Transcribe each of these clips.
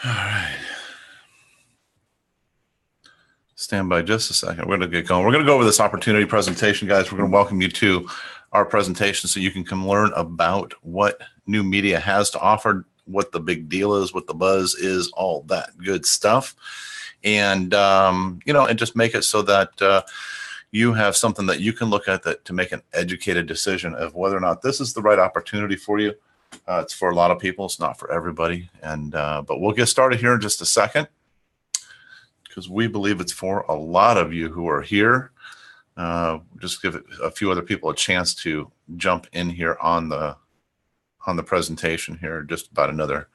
All right. Stand by just a second. We're going to get going. We're going to go over this opportunity presentation, guys. We're going to welcome you to our presentation so you can come learn about what NuMedia has to offer, what the big deal is, what the buzz is, all that good stuff. And, and just make it so that you have something that you can look at that to make an educated decision of whether or not this is the right opportunity for you. It's for a lot of people. It's not for everybody. But we'll get started here in just a second, because we believe it's for a lot of you who are here. Just give a few other people a chance to jump in here on the presentation here. Just about another,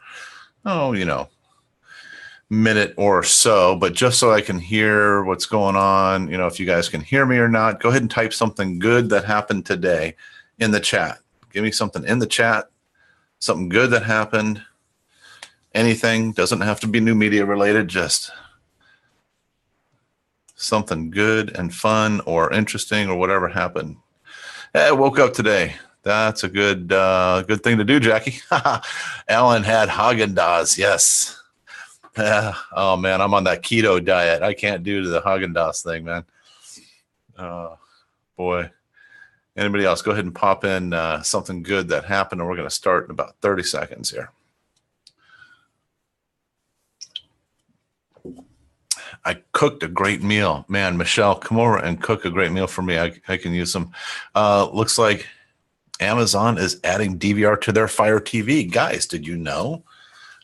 minute or so. But just so I can hear what's going on, if you guys can hear me or not, go ahead and type something good that happened today in the chat. Give me something in the chat, something good that happened. Anything, doesn't have to be NuMedia related, just something good and fun or interesting or whatever happened. Hey, I woke up today. That's a good thing to do, Jackie. Alan had Haagen-Dazs. Yes. Oh man, I'm on that keto diet. I can't do the Haagen-Dazs thing, man. Boy. Anybody else? Go ahead and pop in something good that happened, and we're going to start in about 30 seconds here. I cooked a great meal. Man, Michelle, come over and cook a great meal for me. I can use some. Looks like Amazon is adding DVR to their Fire TV. Guys, did you know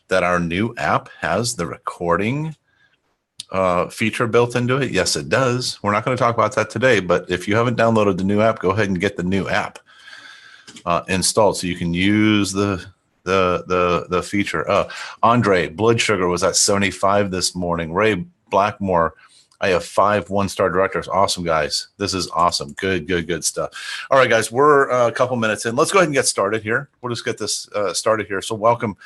that our new app has the recording feature built into it? Yes, it does. We're not going to talk about that today, but if you haven't downloaded the new app, go ahead and get the new app installed so you can use the feature. Andre, blood sugar was at 75 this morning. Ray Blackmore, I have 5 one-star directors. Awesome, guys. This is awesome. Good stuff. All right, guys, we're a couple minutes in. Let's go ahead and get started here. We'll just get this started here. So welcome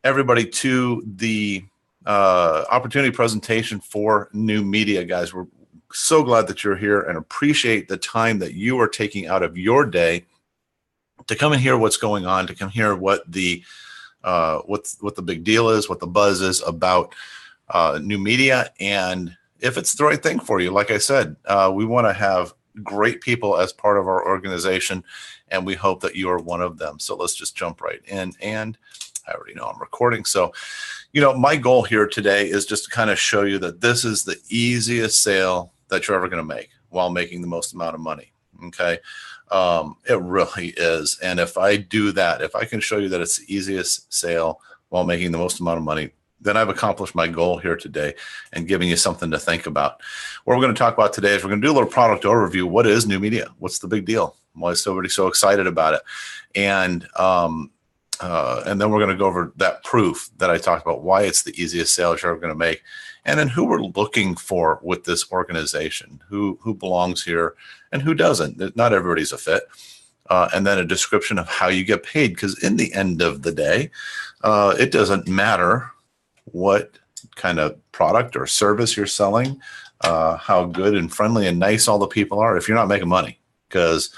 everybody to the opportunity presentation for NuMedia, guys. We're so glad that you're here and appreciate the time that you are taking out of your day to come and hear what's going on, to come hear what the big deal is, what the buzz is about NuMedia, and if it's the right thing for you. Like I said, we want to have great people as part of our organization, and we hope that you are one of them. So let's just jump right in. And I already know I'm recording. So, my goal here today is just to kind of show you that this is the easiest sale that you're ever going to make while making the most amount of money. Okay. It really is. And if I do that, if I can show you that it's the easiest sale while making the most amount of money, then I've accomplished my goal here today and giving you something to think about. What we're going to talk about today is we're going to do a little product overview. What is NuMedia? What's the big deal? Why is everybody so excited about it? And then we're going to go over that proof that I talked about, why it's the easiest sale you're ever going to make, and then who we're looking for with this organization, who belongs here and who doesn't. Not everybody's a fit. And then a description of how you get paid, because in the end of the day, it doesn't matter what kind of product or service you're selling, how good and friendly and nice all the people are, if you're not making money, because,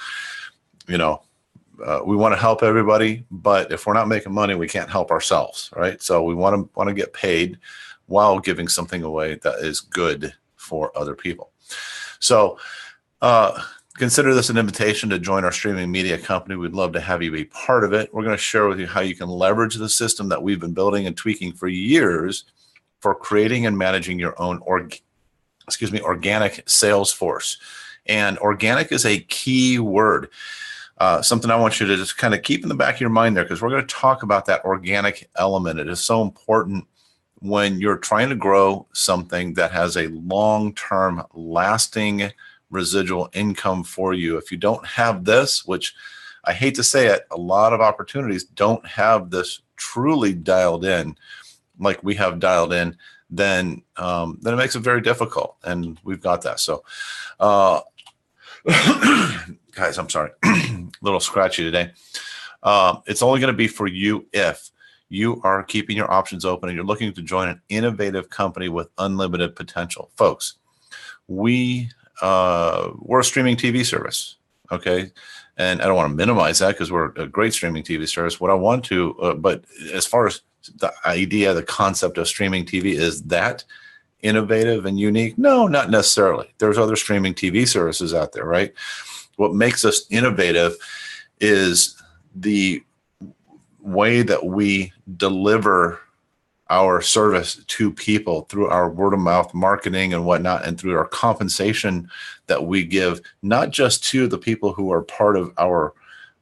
we want to help everybody, but if we're not making money, we can't help ourselves, right? So we want to get paid while giving something away that is good for other people. So consider this an invitation to join our streaming media company. We'd love to have you be part of it. We're going to share with you how you can leverage the system that we've been building and tweaking for years for creating and managing your own organic sales force. And organic is a key word. Something I want you to just kind of keep in the back of your mind there, because we're going to talk about that organic element. It is so important when you're trying to grow something that has a long-term lasting residual income for you. If you don't have this, which I hate to say it, a lot of opportunities don't have this truly dialed in like we have dialed in, then it makes it very difficult. And we've got that. So guys, I'm sorry, a little scratchy today. It's only going to be for you if you are keeping your options open and you're looking to join an innovative company with unlimited potential. Folks, we're a streaming TV service, okay? And I don't want to minimize that because we're a great streaming TV service. What I want to, but as far as the idea, the concept of streaming TV, is that innovative and unique? No, not necessarily. There's other streaming TV services out there, right? What makes us innovative is the way that we deliver our service to people through our word of mouth marketing and whatnot, and through our compensation that we give, not just to the people who are part of our,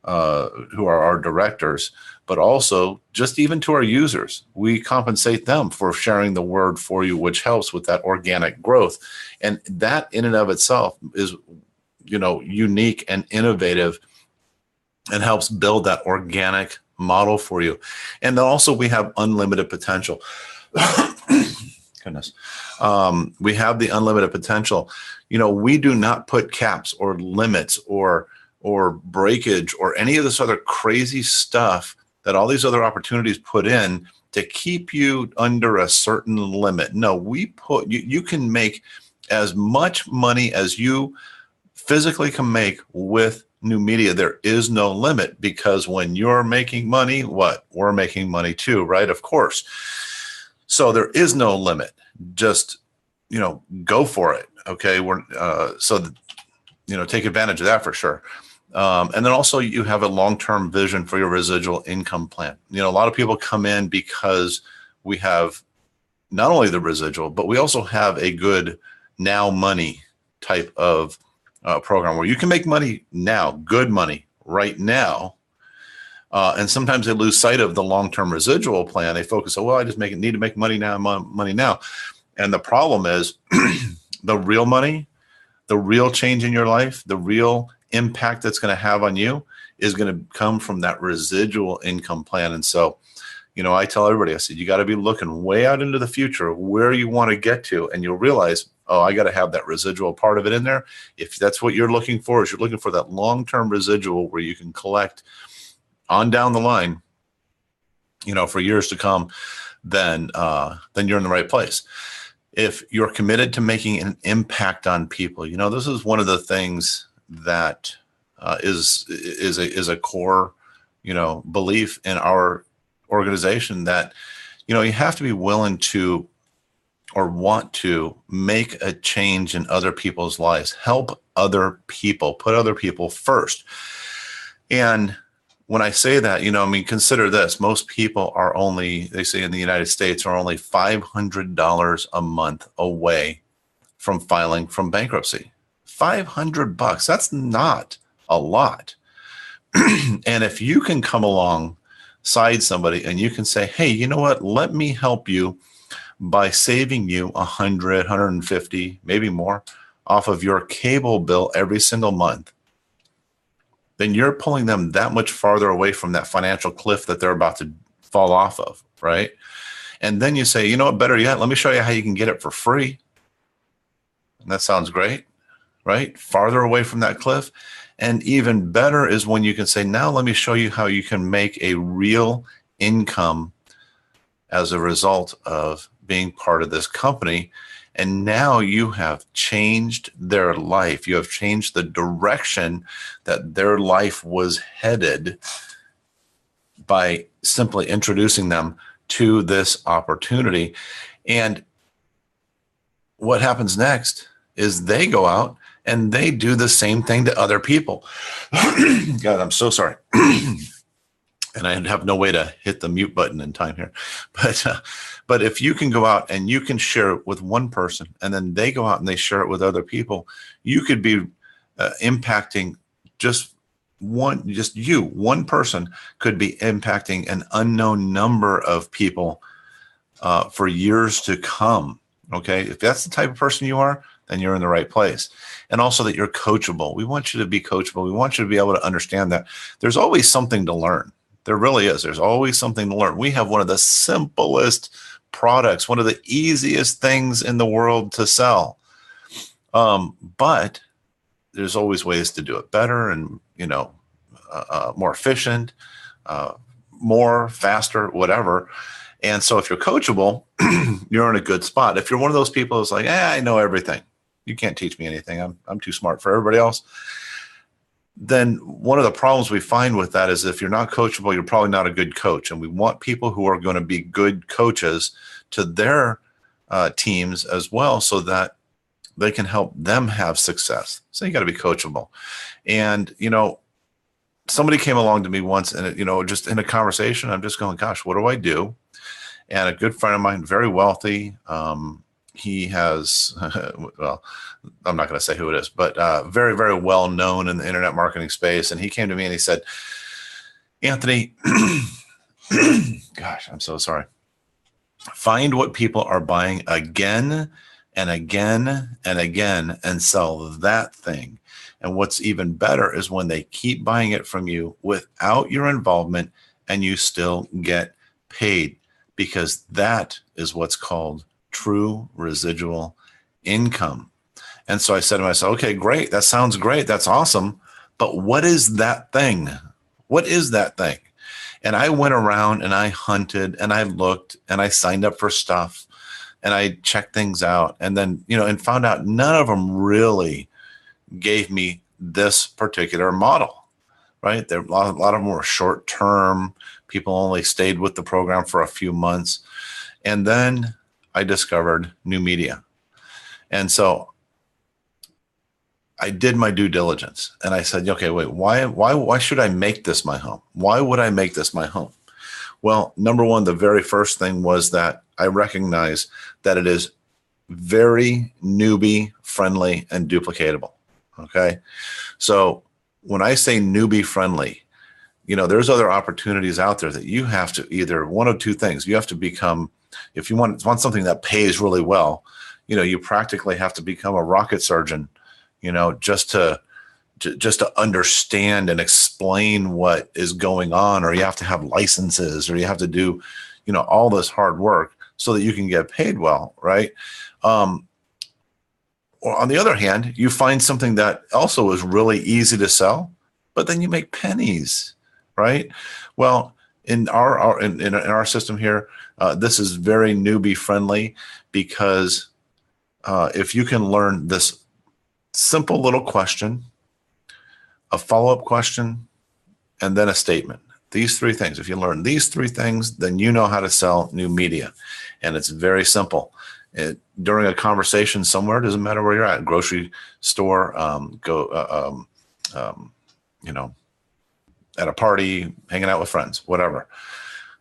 who are our directors, but also just even to our users. We compensate them for sharing the word for you, which helps with that organic growth. And that in and of itself is, unique and innovative, and helps build that organic model for you. And then also we have unlimited potential. Goodness. We have the unlimited potential. We do not put caps or limits or breakage or any of this other crazy stuff that all these other opportunities put in to keep you under a certain limit. No, we put, you can make as much money as you physically can make with NuMedia. There is no limit, because when you're making money, we're making money too, right? Of course. So there is no limit. Just, go for it. Okay. Take advantage of that for sure. And then also you have a long-term vision for your residual income plan. A lot of people come in because we have not only the residual, but we also have a good now money type of program where you can make money now, good money right now. And sometimes they lose sight of the long-term residual plan. They focus on, well, I just need to make money now, money now. And the problem is the real money, the real change in your life, the real impact that's going to have on you is going to come from that residual income plan. And so, I tell everybody, I said, you got to be looking way out into the future of where you want to get to. And you'll realize, oh, I got to have that residual part of it in there. If that's what you're looking for, is you're looking for that long-term residual where you can collect on down the line, for years to come, then you're in the right place. If you're committed to making an impact on people, this is one of the things that is a core, belief in our organization, that, you have to be willing to, or want to, make a change in other people's lives, help other people, put other people first. And when I say that, consider this: most people are only, they say in the United States, are only $500 a month away from filing from bankruptcy. $500. That's not a lot. And if you can come alongside somebody and you can say, hey, you know what? Let me help you by saving you 100, 150, maybe more off of your cable bill every single month, then you're pulling them that much farther away from that financial cliff that they're about to fall off of, right? And then you say, you know what, better yet, let me show you how you can get it for free. And that sounds great, right? Farther away from that cliff. And even better is when you can say, now let me show you how you can make a real income as a result of being part of this company. And now you have changed their life. You have changed the direction that their life was headed by simply introducing them to this opportunity. And what happens next is they go out and they do the same thing to other people. God, I'm so sorry. And I have no way to hit the mute button in time here. But if you can go out and you can share it with one person, and then they go out and they share it with other people, you could be impacting one person could be impacting an unknown number of people for years to come. Okay. If that's the type of person you are, then you're in the right place. And also that you're coachable. We want you to be coachable. We want you to be able to understand that there's always something to learn. There really is. There's always something to learn. We have one of the simplest products, one of the easiest things in the world to sell. But there's always ways to do it better and, more efficient, more faster, whatever. And so if you're coachable, you're in a good spot. If you're one of those people who's like, I know everything. You can't teach me anything. I'm too smart for everybody else. then one of the problems we find with that is if you're not coachable, you're probably not a good coach. And we want people who are going to be good coaches to their teams as well, so that they can help them have success. So you got to be coachable. And, somebody came along to me once and, just in a conversation, I'm just going, gosh, what do I do? And a good friend of mine, very wealthy, he has, well, I'm not going to say who it is, but very, very well known in the internet marketing space. And he came to me and he said, Anthony, gosh, I'm so sorry. Find what people are buying again and again and again and sell that thing. And what's even better is when they keep buying it from you without your involvement and you still get paid, because that is what's called true residual income. And so I said to myself, okay, great. That sounds great. That's awesome. But what is that thing? What is that thing? And I went around and I hunted and I looked and I signed up for stuff and I checked things out, and then, and found out none of them really gave me this particular model, right? There, a lot of them were short term. People only stayed with the program for a few months. And then I discovered NuMedia. And so I did my due diligence and I said, okay, wait, why should I make this my home? Why would I make this my home? Well, number one, the very first thing was that I recognize that it is very newbie friendly and duplicatable. Okay. So when I say newbie friendly, there's other opportunities out there that you have to either one of two things. You have to become, if you want something that pays really well, you practically have to become a rocket surgeon, just to understand and explain what is going on, or you have to have licenses, or you have to do, all this hard work so that you can get paid well, right? Or on the other hand, you find something that also is really easy to sell, but then you make pennies, right? Well, in our system here, this is very newbie friendly, because if you can learn this simple little question, a follow-up question, and then a statement. These three things. If you learn these three things, then you know how to sell NuMedia. And it's very simple. During a conversation somewhere, doesn't matter where you're at, grocery store, at a party, hanging out with friends, whatever.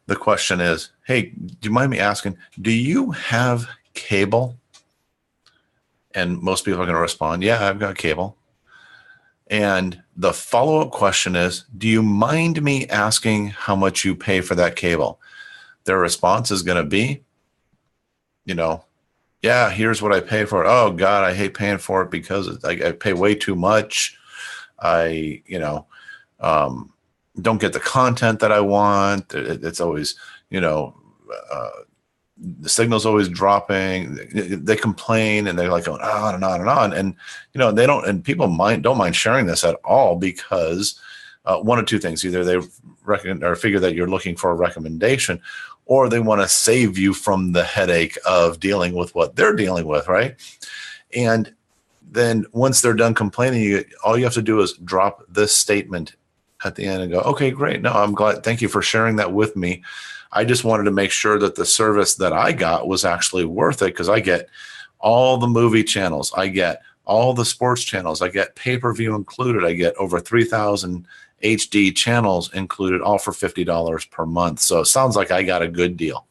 The question is, hey, do you mind me asking, do you have cable? And most people are going to respond, yeah, I've got cable. And the follow-up question is, do you mind me asking how much you pay for that cable? Their response is going to be, yeah, here's what I pay for it. Oh God, I hate paying for it because I pay way too much. I, don't get the content that I want. It's always, the signal's always dropping. They complain and they're like going on and on and on. And, they don't, and people don't mind sharing this at all, because one of two things: either they figure that you're looking for a recommendation, or they want to save you from the headache of dealing with what they're dealing with, right? And then once they're done complaining, all you have to do is drop this statement at the end and go, okay, great. No, I'm glad. Thank you for sharing that with me. I just wanted to make sure that the service that I got was actually worth it, because I get all the movie channels. I get all the sports channels. I get pay-per-view included. I get over 3,000 HD channels included, all for $50 per month. So it sounds like I got a good deal.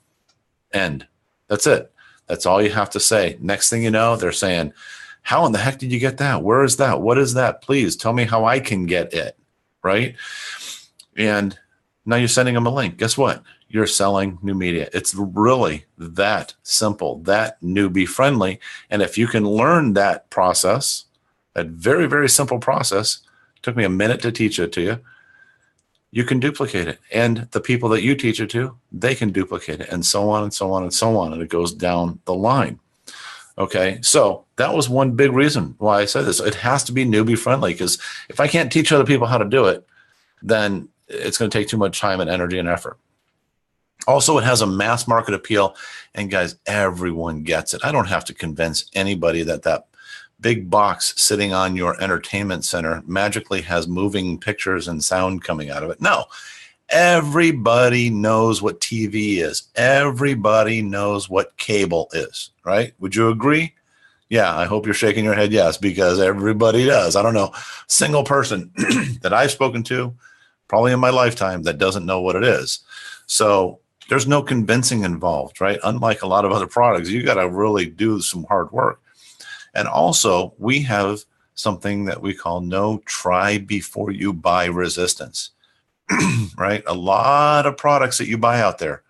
And that's it. That's all you have to say. Next thing you know, they're saying, how in the heck did you get that? Where is that? What is that? Please tell me how I can get it, right? And now you're sending them a link. Guess what? You're selling NuMedia. It's really that simple, that newbie friendly. And if you can learn that process, that very, very simple process, took me a minute to teach it to you, you can duplicate it. And the people that you teach it to, they can duplicate it, and so on and so on and so on. And it goes down the line. Okay, so that was one big reason why I said this. It has to be newbie friendly, because if I can't teach other people how to do it, then it's going to take too much time and energy and effort. Also, it has a mass market appeal, and guys, everyone gets it. I don't have to convince anybody that big box sitting on your entertainment center magically has moving pictures and sound coming out of it. No, everybody knows what TV is. Everybody knows what cable is, right? Would you agree? Yeah, I hope you're shaking your head yes, because everybody does. I don't know a single person that I've spoken to, probably in my lifetime, that doesn't know what it is. So there's no convincing involved, right? Unlike a lot of other products, you got to really do some hard work. And also, we have something that we call no try before you buy resistance, right? A lot of products that you buy out there,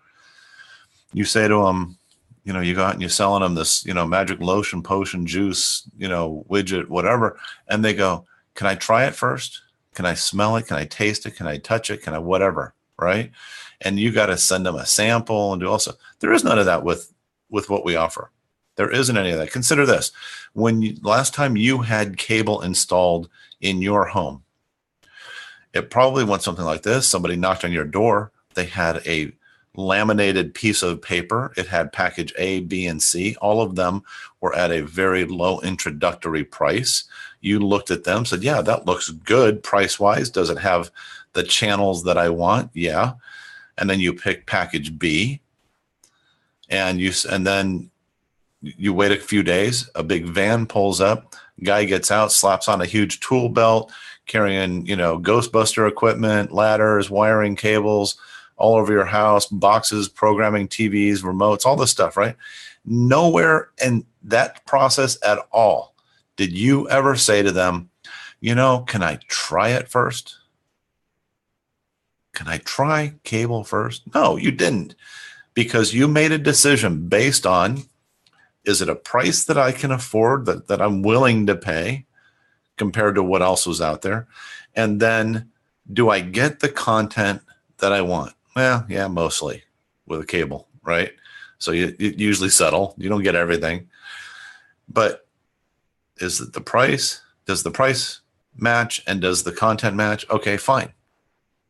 you say to them, you go out and you're selling them this, magic lotion, potion, juice, widget, whatever. And they go, can I try it first? Can I smell it? Can I taste it? Can I touch it? Can I whatever? Right. And you got to send them a sample and do also. There is none of that with what we offer. There isn't any of that. Consider this. Last time you had cable installed in your home, it probably went something like this. Somebody knocked on your door. They had a laminated piece of paper. It had package A, B, and C. All of them were at a very low introductory price. You looked at them, said, yeah, that looks good price-wise. Does it have the channels that I want? Yeah. And then you pick package B, and then you wait a few days. A big van pulls up. Guy gets out, slaps on a huge tool belt, carrying, Ghostbuster equipment, ladders, wiring cables, all over your house, boxes, programming TVs, remotes, all this stuff, right? Nowhere in that process at all did you ever say to them, can I try it first? Can I try cable first? No, you didn't, because you made a decision based on, is it a price that I can afford, that I'm willing to pay compared to what else was out there? And then, do I get the content that I want? Well, yeah, mostly with a cable, right? So you usually settle. You don't get everything. But is it the price? Does the price match? And does the content match? Okay, fine.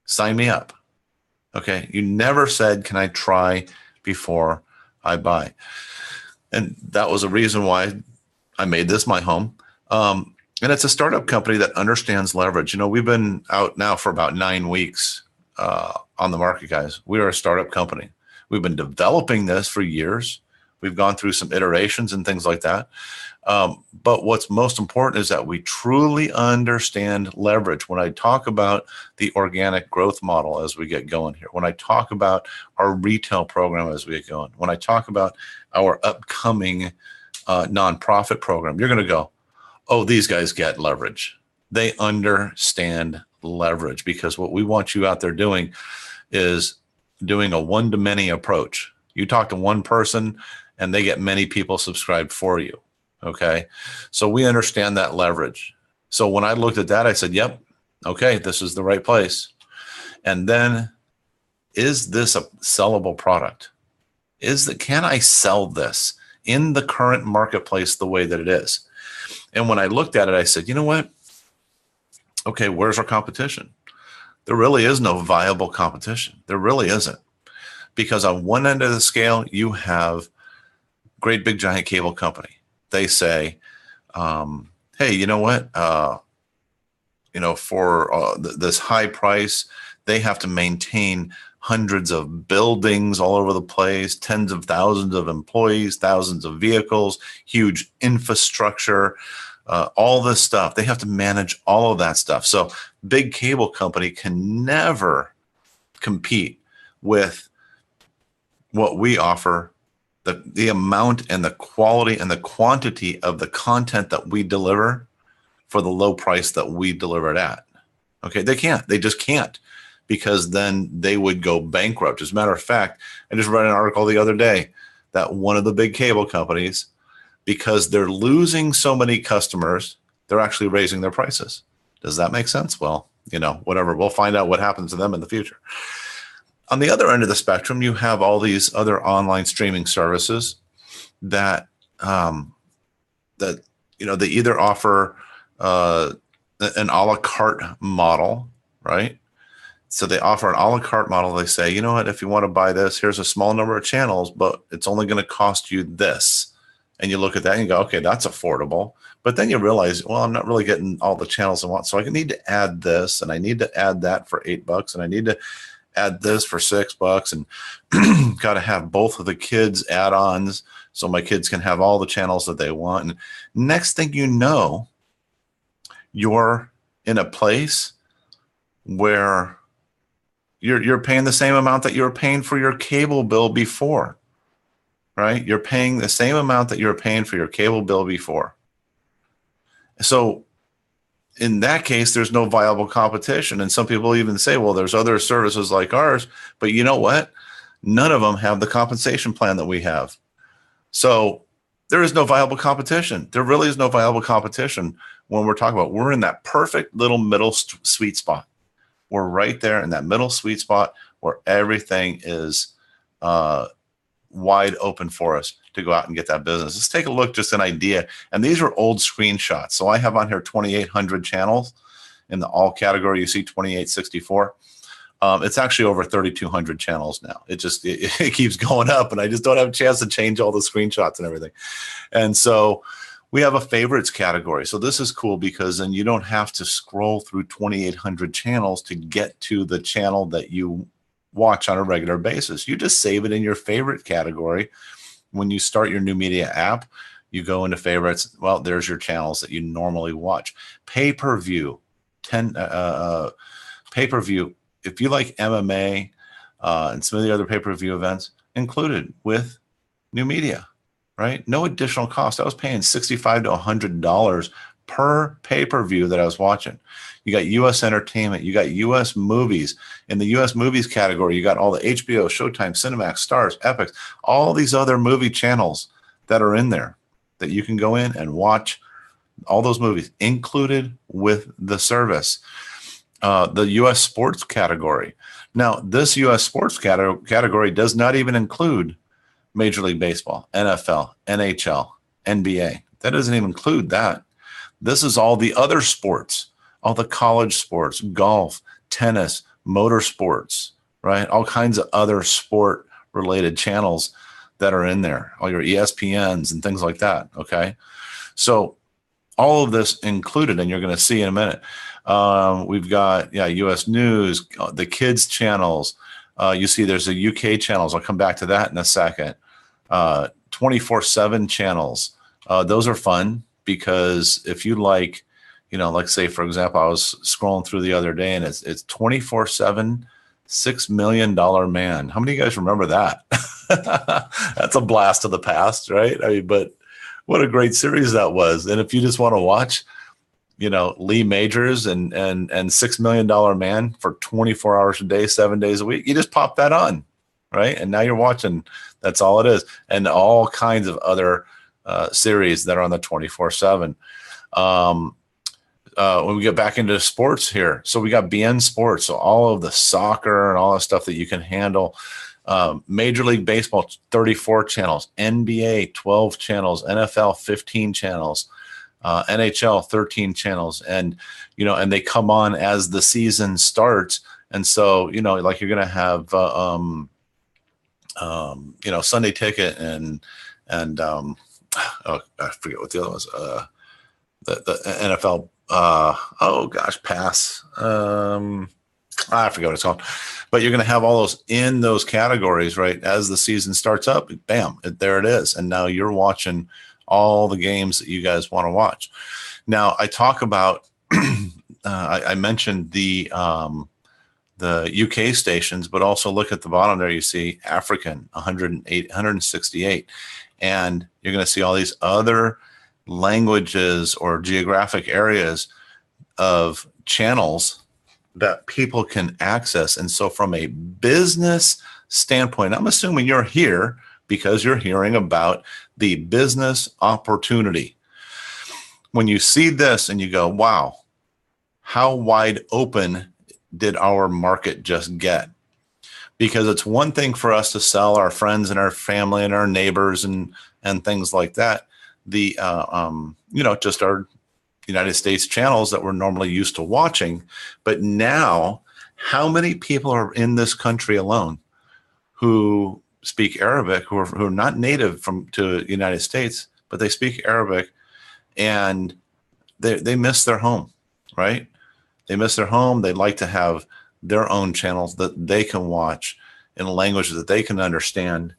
Sign me up. Okay. You never said, can I try before I buy? And that was a reason why I made this my home. And it's a startup company that understands leverage. We've been out now for about 9 weeks on the market, guys. We are a startup company. We've been developing this for years. We've gone through some iterations and things like that. But what's most important is that we truly understand leverage. When I talk about the organic growth model as we get going here, when I talk about our retail program as we get going, when I talk about our upcoming nonprofit program, you're going to go, oh, these guys get leverage. They understand leverage, because what we want you out there doing is doing a one-to-many approach. You talk to one person and they get many people subscribed for you. Okay. So we understand that leverage. So when I looked at that, I said, yep, okay, this is the right place. And then, is this a sellable product? Can I sell this in the current marketplace the way that it is? And when I looked at it, I said, you know what? Okay, where's our competition? There really is no viable competition. There really isn't. Because on one end of the scale, you have great big giant cable company. They say, hey, you know what? For this high price, they have to maintain hundreds of buildings all over the place, tens of thousands of employees, thousands of vehicles, huge infrastructure, all this stuff. They have to manage all of that stuff. So big cable company can never compete with what we offer, the amount and the quality and the quantity of the content that we deliver for the low price that we deliver it at. Okay, they can't. They just can't, because then they would go bankrupt. As a matter of fact, I just read an article the other day that one of the big cable companies, because they're losing so many customers, they're actually raising their prices. Does that make sense? Well, whatever. We'll find out what happens to them in the future. On the other end of the spectrum, you have all these other online streaming services that they either offer an a la carte model, right? So they offer an a la carte model. They say, you know what, if you want to buy this, here's a small number of channels, but it's only going to cost you this. And you look at that and you go, okay, that's affordable. But then you realize, well, I'm not really getting all the channels I want. So I need to add this, and I need to add that for $8, and I need to add this for $6, and got to have both of the kids add-ons so my kids can have all the channels that they want. And next thing you know, you're in a place where you're paying the same amount that you were paying for your cable bill before, right? You're paying the same amount that you were paying for your cable bill before. So in that case, there's no viable competition. And some people even say, well, there's other services like ours, but you know what? None of them have the compensation plan that we have. So there is no viable competition. There really is no viable competition when we're talking about, we're in that perfect little middle sweet spot. We're right there in that middle sweet spot where everything is wide open for us to go out and get that business. Let's take a look, just an idea. And these are old screenshots. So I have on here 2,800 channels in the all category. You see 2,864. It's actually over 3,200 channels now. It keeps going up, and I just don't have a chance to change all the screenshots and everything. And so we have a favorites category. So this is cool because then you don't have to scroll through 2,800 channels to get to the channel that you watch on a regular basis. You just save it in your favorite category. When you start your NuMedia app, you go into favorites. Well, there's your channels that you normally watch. Pay-per-view, pay-per-view. If you like MMA and some of the other pay-per-view events, included with NuMedia, right? No additional cost. I was paying $65 to $100 per pay-per-view that I was watching. You got U.S. entertainment. You got U.S. movies. In the U.S. movies category, you got all the HBO, Showtime, Cinemax, Stars, Epix, all these other movie channels that are in there that you can go in and watch all those movies included with the service. The U.S. sports category. Now, this U.S. sports category does not even include Major League Baseball, NFL, NHL, NBA. That doesn't even include that. This is all the other sports, all the college sports, golf, tennis, motorsports, right? All kinds of other sport-related channels that are in there, all your ESPNs and things like that, okay? So all of this included, and you're going to see in a minute. We've got, U.S. News, the kids channels. You see there's a UK channels. I'll come back to that in a second. 24/7 channels. Those are fun because if you like, like say, for example, I was scrolling through the other day and it's 24/7, $6 Million Man. How many of you guys remember that? That's a blast of the past, right? I mean, but what a great series that was. And if you just want to watch, Lee Majors and $6 Million Man for 24 hours a day, 7 days a week, you just pop that on, right? And now you're watching. That's all it is. And all kinds of other series that are on the 24/7. When we get back into sports here, so we got BN Sports, so all of the soccer and all the stuff that you can handle. Major League Baseball, 34 channels, NBA, 12 channels, NFL, 15 channels, NHL, 13 channels. And, and they come on as the season starts. And so, like you're going to have, Sunday Ticket and I forget what the other was, the NFL, pass. I forget what it's called, but you're going to have all those in those categories, right? As the season starts up, bam, there it is. And now you're watching all the games that you guys want to watch. Now I talk about, I mentioned the UK stations, but also look at the bottom there. You see African 168, and you're going to see all these other languages or geographic areas of channels that people can access. And so from a business standpoint, I'm assuming you're here because you're hearing about the business opportunity. When you see this and you go, wow, how wide open did our market just get? Because it's one thing for us to sell our friends and our family and our neighbors and things like that. The, just our United States channels that we're normally used to watching. But now, how many people are in this country alone who speak Arabic, who are not native to the United States, but they speak Arabic, and they miss their home, right? They miss their home. They like to have their own channels that they can watch in a language that they can understand.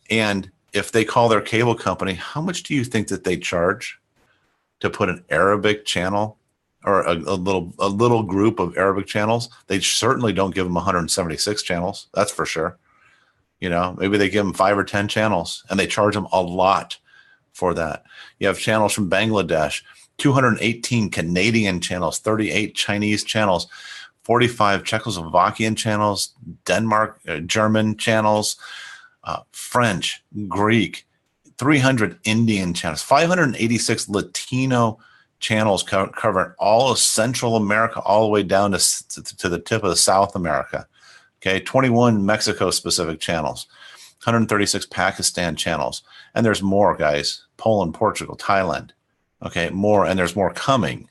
And if they call their cable company, how much do you think that they charge to put an Arabic channel or a little group of Arabic channels? They certainly don't give them 176 channels. That's for sure. You know, maybe they give them 5 or 10 channels, and they charge them a lot for that. You have channels from Bangladesh, 218 Canadian channels, 38 Chinese channels, 45 Czechoslovakian channels, Denmark, German channels, French, Greek, 300 Indian channels, 586 Latino channels covering all of Central America, all the way down to the tip of South America. Okay, 21 Mexico-specific channels, 136 Pakistan channels, and there's more, guys. Poland, Portugal, Thailand. Okay, more, and there's more coming.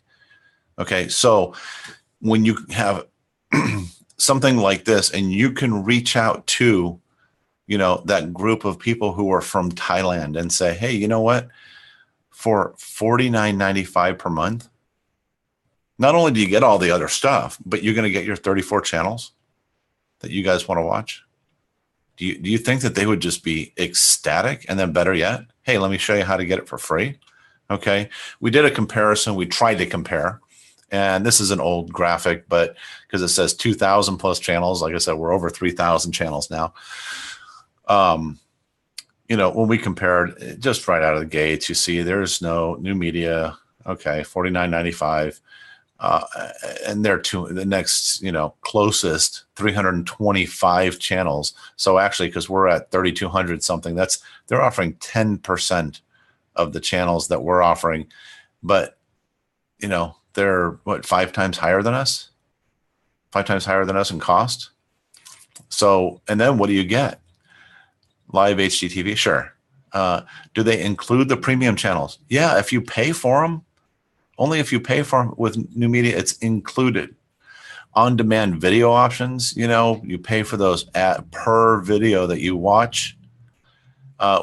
Okay, so when you have something like this, and you can reach out to, you know, that group of people who are from Thailand and say, hey, you know what? For $49.95 per month, not only do you get all the other stuff, but you're going to get your 34 channels that you guys want to watch. Do you think that they would just be ecstatic? And then better yet, hey, let me show you how to get it for free. Okay. We did a comparison. We tried to compare. And this is an old graphic, but because it says 2,000 plus channels, like I said, we're over 3,000 channels now. You know, when we compared just right out of the gates, you see there's no NuMedia. Okay. $49.95. And they're the next, you know, closest 325 channels. So actually, because we're at 3,200 something, they're offering 10% of the channels that we're offering. But, you know, they're what, 5 times higher than us? 5 times higher than us in cost. So, and then what do you get? Live HDTV, sure. Do they include the premium channels? Yeah, if you pay for them. Only if you pay for them with NuMedia, it's included. On-demand video options, you know, you pay for those per video that you watch.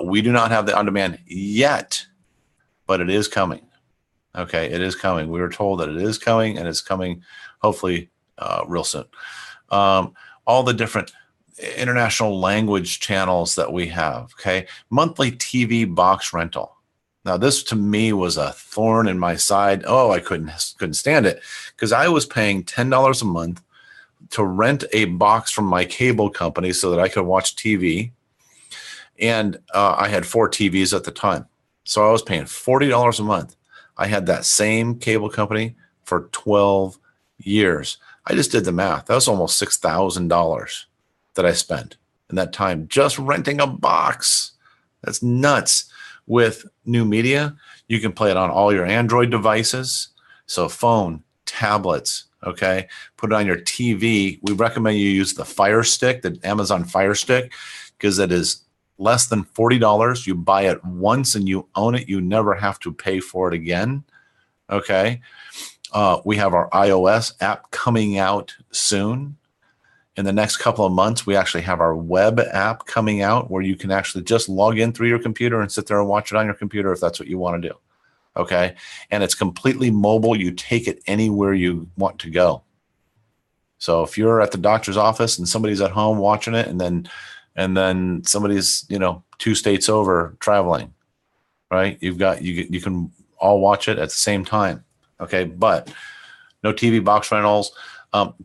We do not have the on-demand yet, but it is coming. Okay, it is coming. We were told that it is coming, and it's coming hopefully real soon. All the different international language channels that we have, okay? Monthly TV box rental. Now, this to me was a thorn in my side. Oh, I couldn't stand it, because I was paying $10 a month to rent a box from my cable company so that I could watch TV. And I had 4 TVs at the time. So I was paying $40 a month. I had that same cable company for 12 years. I just did the math. That was almost $6,000 that I spent in that time just renting a box. That's nuts. With NuMedia, you can play it on all your Android devices. So phone, tablets, okay? Put it on your TV. We recommend you use the Fire Stick, the Amazon Fire Stick, because it is less than $40. You buy it once and you own it. You never have to pay for it again, okay? We have our iOS app coming out soon. In the next couple of months, we actually have our web app coming out where you can actually just log in through your computer and sit there and watch it on your computer if that's what you want to do. Okay. And it's completely mobile. You take it anywhere you want to go. So if you're at the doctor's office and somebody's at home watching it, and then somebody's, you know, 2 states over traveling, right? You can all watch it at the same time. Okay. But no TV box rentals.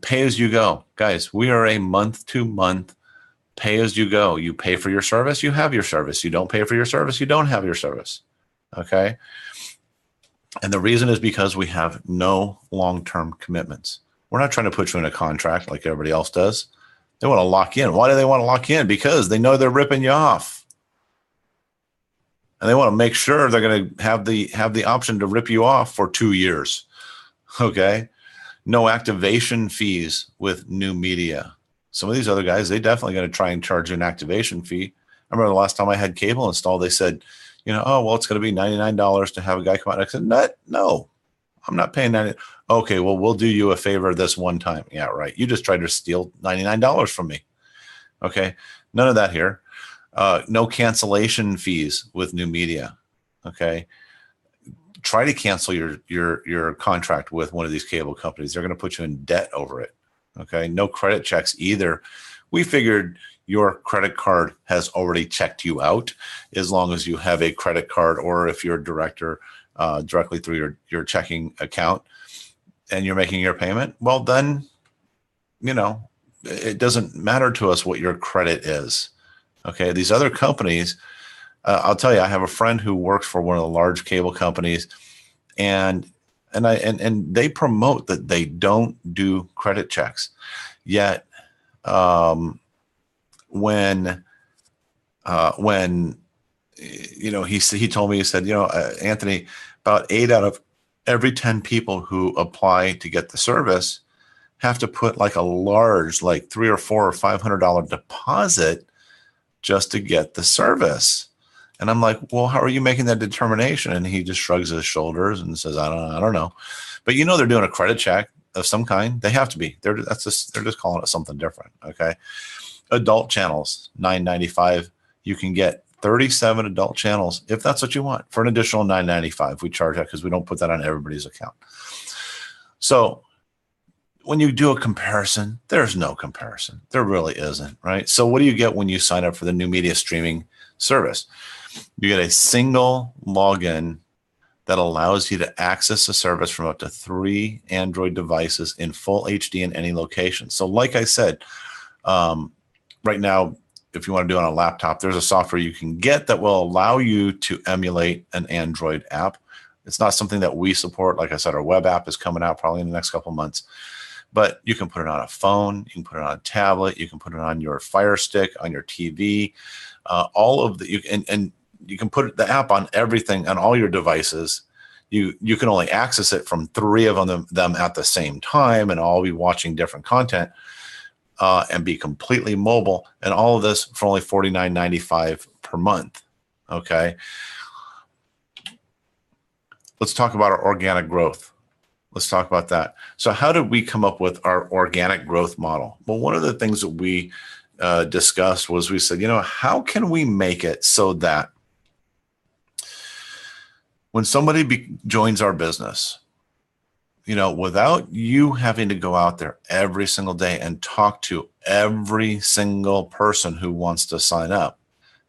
Pay as you go. Guys, we are a month-to-month pay as you go. You pay for your service, you have your service. You don't pay for your service, you don't have your service. Okay? And the reason is because we have no long-term commitments. We're not trying to put you in a contract like everybody else does. They want to lock in. Why do they want to lock in? Because they know they're ripping you off. And they want to make sure they're going to have the option to rip you off for 2 years. Okay? No activation fees with NuMedia. Some of these other guys, they definitely going to try and charge you an activation fee. I remember the last time I had cable installed, they said, you know, oh, well, it's going to be $99 to have a guy come out. I said, no, I'm not paying that. Okay, well, we'll do you a favor this one time. Yeah, right. You just tried to steal $99 from me. Okay, none of that here. No cancellation fees with NuMedia. Okay. Try to cancel your contract with one of these cable companies. They're going to put you in debt over it. Okay. No credit checks either. We figured your credit card has already checked you out as long as you have a credit card, or if you're a director directly through your checking account and you're making your payment, well, then, it doesn't matter to us what your credit is. Okay. These other companies, I'll tell you, I have a friend who works for one of the large cable companies, and they promote that they don't do credit checks. Yet, when he told me, he said, Anthony, about 8 out of every 10 people who apply to get the service have to put like a large, like $300 or $400 or $500 deposit just to get the service. And I'm like, well, how are you making that determination? And he just shrugs his shoulders and says, I don't know. But they're doing a credit check of some kind. They have to be. They're just calling it something different. Okay. Adult channels, $9.95. You can get 37 adult channels if that's what you want for an additional $9.95. We charge that because we don't put that on everybody's account. So when you do a comparison, there's no comparison. There really isn't, right? So what do you get when you sign up for the NuMedia streaming service? You get a single login that allows you to access the service from up to 3 Android devices in full HD in any location. So like I said, right now, if you want to do it on a laptop, there's a software you can get that will allow you to emulate an Android app. It's not something that we support. Like I said, our web app is coming out probably in the next couple of months. But you can put it on a phone, you can put it on a tablet, you can put it on your Fire Stick, on your TV, and you can put the app on everything, on all your devices. You can only access it from 3 of them at the same time, and all be watching different content and be completely mobile. And all of this for only $49.95 per month. Okay. Let's talk about our organic growth. Let's talk about that. So how did we come up with our organic growth model? Well, one of the things that we discussed was, we said, how can we make it so that when somebody joins our business, without you having to go out there every single day and talk to every single person who wants to sign up,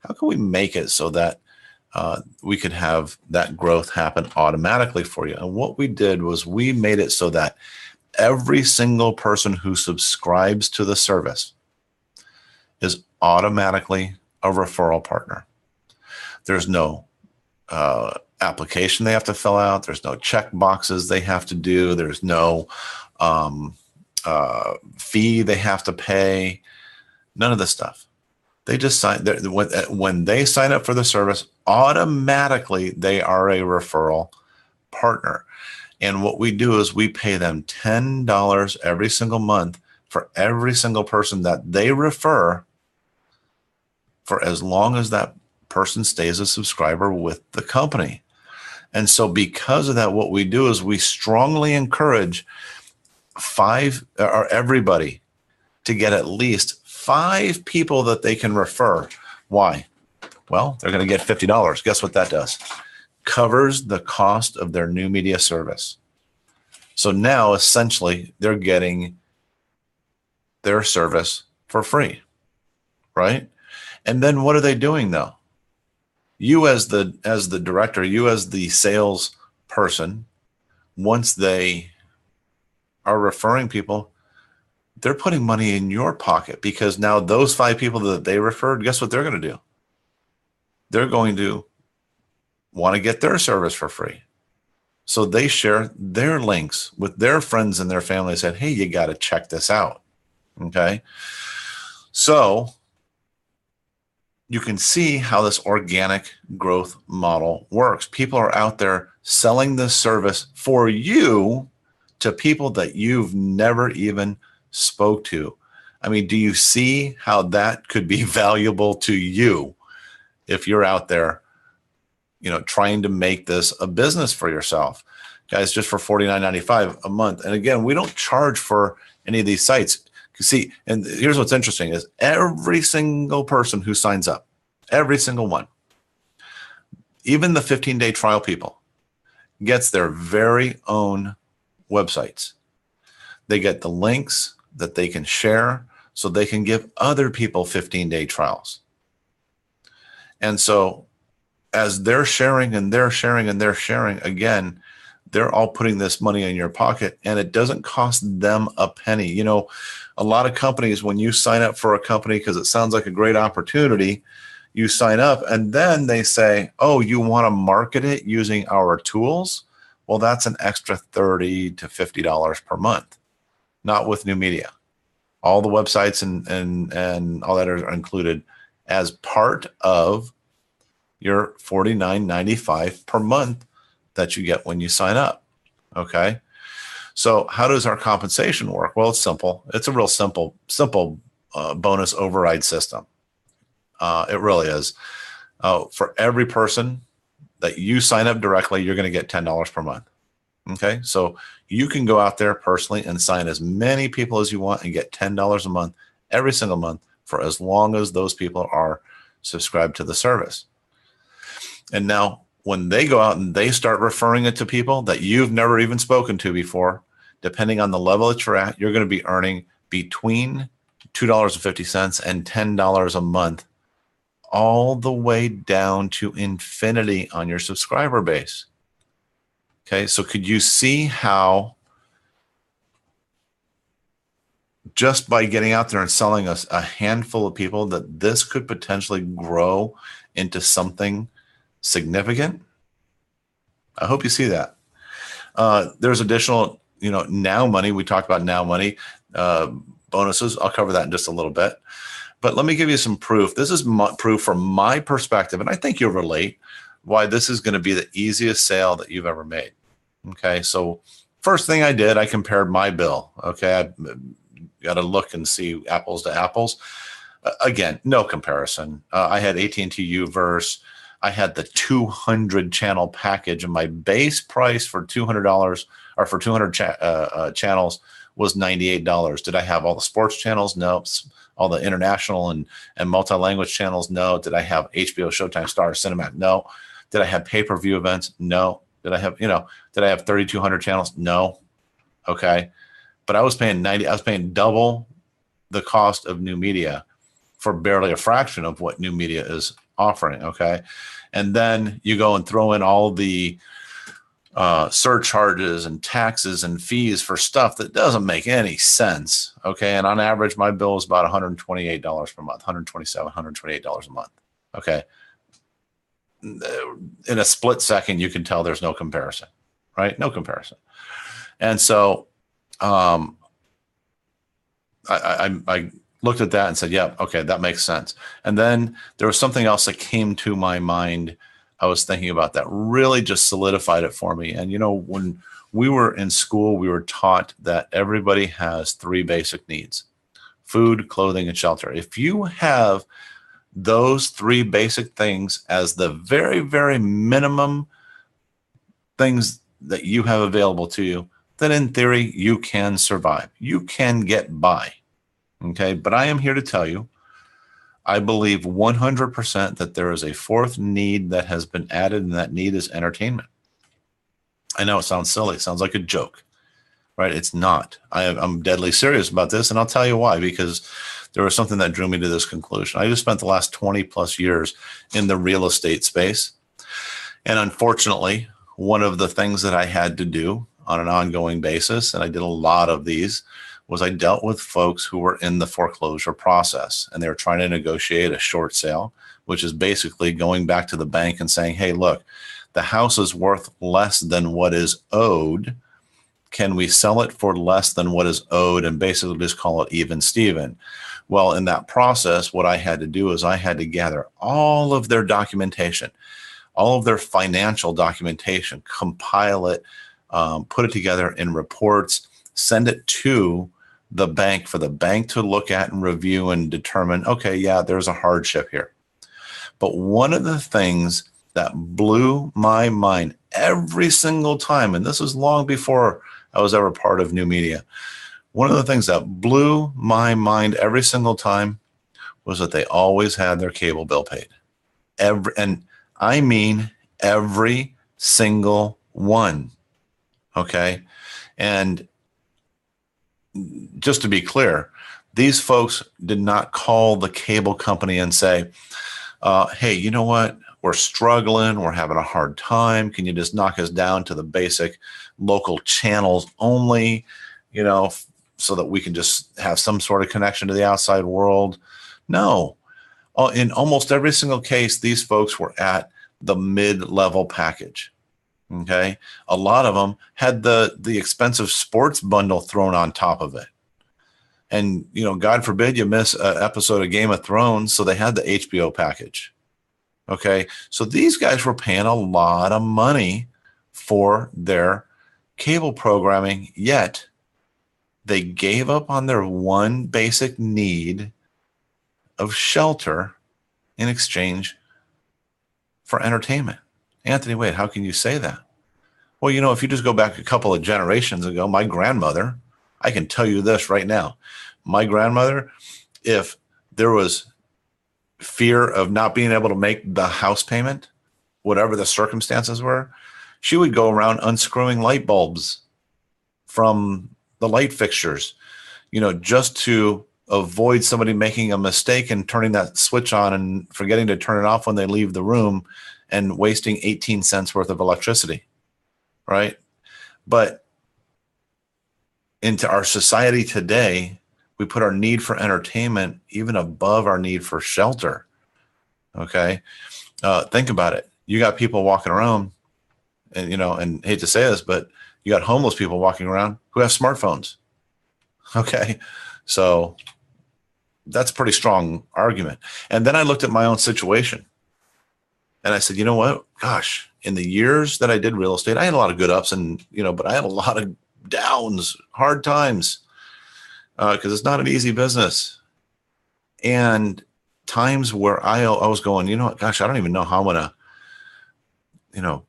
how can we make it so that we could have that growth happen automatically for you? And what we did was we made it so that every single person who subscribes to the service is automatically a referral partner. There's no application they have to fill out. There's no check boxes they have to do. There's no fee they have to pay. None of this stuff. They just sign. When they sign up for the service, automatically they are a referral partner. And what we do is we pay them $10 every single month for every single person that they refer, for as long as that person stays a subscriber with the company. And so because of that, what we do is we strongly encourage everybody to get at least 5 people that they can refer. Why? Well, they're going to get $50. Guess what that does? Covers the cost of their NuMedia service. So now essentially they're getting their service for free, right? And then what are they doing though? You as the director, you as the sales person, once they are referring people, they're putting money in your pocket, because now those 5 people that they referred, guess what they're going to do? They're going to want to get their service for free. So they share their links with their friends and their family and said, hey, you got to check this out. Okay. So you can see how this organic growth model works. People are out there selling this service for you to people that you've never even spoke to. I mean, do you see how that could be valuable to you if you're out there, trying to make this a business for yourself? Guys, just for $49.95 a month. And again, we don't charge for any of these sites. See, and here's what's interesting is every single person who signs up, every single one, even the 15-day trial people gets their very own websites. They get the links that they can share so they can give other people 15-day trials. And so as they're sharing and they're sharing and they're sharing, again, they're all putting this money in your pocket, and it doesn't cost them a penny. You know, a lot of companies, when you sign up for a company because it sounds like a great opportunity, you sign up and then they say, oh, you want to market it using our tools? Well, that's an extra $30 to $50 per month. Not with NuMedia. All the websites and all that are included as part of your $49.95 per month that you get when you sign up. Okay. So how does our compensation work? Well, it's simple. It's a real simple bonus override system. It really is. For every person that you sign up directly, you're going to get $10 per month. Okay. So you can go out there personally and sign as many people as you want and get $10 a month every single month for as long as those people are subscribed to the service. And now when they go out and they start referring it to people that you've never even spoken to before, depending on the level that you're at, you're going to be earning between $2.50 and $10 a month, all the way down to infinity on your subscriber base. Okay, so could you see how just by getting out there and selling us a handful of people that this could potentially grow into something significant? I hope you see that. There's additional, now money. We talked about now money bonuses. I'll cover that in just a little bit. But let me give you some proof. This is proof from my perspective, and I think you'll relate why this is going to be the easiest sale that you've ever made. Okay, so first thing I did, I compared my bill. Okay, I got to look and see apples to apples. Again, no comparison. I had AT&T Uverse. I had the 200 channel package, and my base price for $200 or for 200 channels was $98. Did I have all the sports channels? No. All the international and multi-language channels? No. Did I have HBO, Showtime, Star, Cinemax? No. Did I have pay-per-view events? No. Did I have, did I have 3,200 channels? No. Okay. But I was paying double the cost of NuMedia for barely a fraction of what NuMedia is offering. Okay. And then you go and throw in all the surcharges and taxes and fees for stuff that doesn't make any sense. Okay. And on average, my bill is about $128 per month, $127, $128 a month. Okay. In a split second, you can tell there's no comparison, right? No comparison. And so I looked at that and said, yeah, okay, that makes sense. And then there was something else that came to my mind. I was thinking about that really just solidified it for me. And, when we were in school, we were taught that everybody has three basic needs: food, clothing, and shelter. If you have those three basic things as the very, very minimum things that you have available to you, then in theory, you can survive. You can get by. Okay. But I am here to tell you, I believe 100% that there is a fourth need that has been added, and that need is entertainment. I know it sounds silly. It sounds like a joke, right? It's not. I'm deadly serious about this, and I'll tell you why, because there was something that drew me to this conclusion. I just spent the last 20 plus years in the real estate space. And unfortunately, one of the things that I had to do on an ongoing basis, and I did a lot of these, was I dealt with folks who were in the foreclosure process, and they were trying to negotiate a short sale, which is basically going back to the bank and saying, hey, look, the house is worth less than what is owed. Can we sell it for less than what is owed? And basically just call it even Steven. Well, in that process, what I had to do is I had to gather all of their documentation, all of their financial documentation, compile it, put it together in reports, send it to the bank for the bank to look at and review and determine, okay, yeah, there's a hardship here. But one of the things that blew my mind every single time, and this was long before I was ever part of NuMedia, one of the things that blew my mind every single time was that they always had their cable bill paid. And I mean Every single one. Okay. And just to be clear, these folks did not call the cable company and say, hey, you know what? We're struggling. We're having a hard time. Can you just knock us down to the basic local channels only, so that we can just have some sort of connection to the outside world? No. In almost every single case, these folks were at the mid-level package. Okay. A lot of them had the expensive sports bundle thrown on top of it. And, God forbid you miss an episode of Game of Thrones. So they had the HBO package. Okay. So these guys were paying a lot of money for their cable programming, yet they gave up on their one basic need of shelter in exchange for entertainment. Anthony, wait, how can you say that? Well, if you just go back a couple of generations ago, my grandmother, I can tell you this right now. My grandmother, if there was fear of not being able to make the house payment, whatever the circumstances were, she would go around unscrewing light bulbs from the light fixtures, just to avoid somebody making a mistake and turning that switch on and forgetting to turn it off when they leave the room and wasting 18 cents worth of electricity. Right. But into our society today, we put our need for entertainment even above our need for shelter. Okay. Think about it. You got people walking around and, and hate to say this, but you got homeless people walking around who have smartphones. Okay. So that's a pretty strong argument. And then I looked at my own situation and I said, you know what? Gosh, in the years that I did real estate, I had a lot of good ups and, but I had a lot of downs, hard times, because it's not an easy business. And times where I was going, gosh, I don't even know how I'm going to,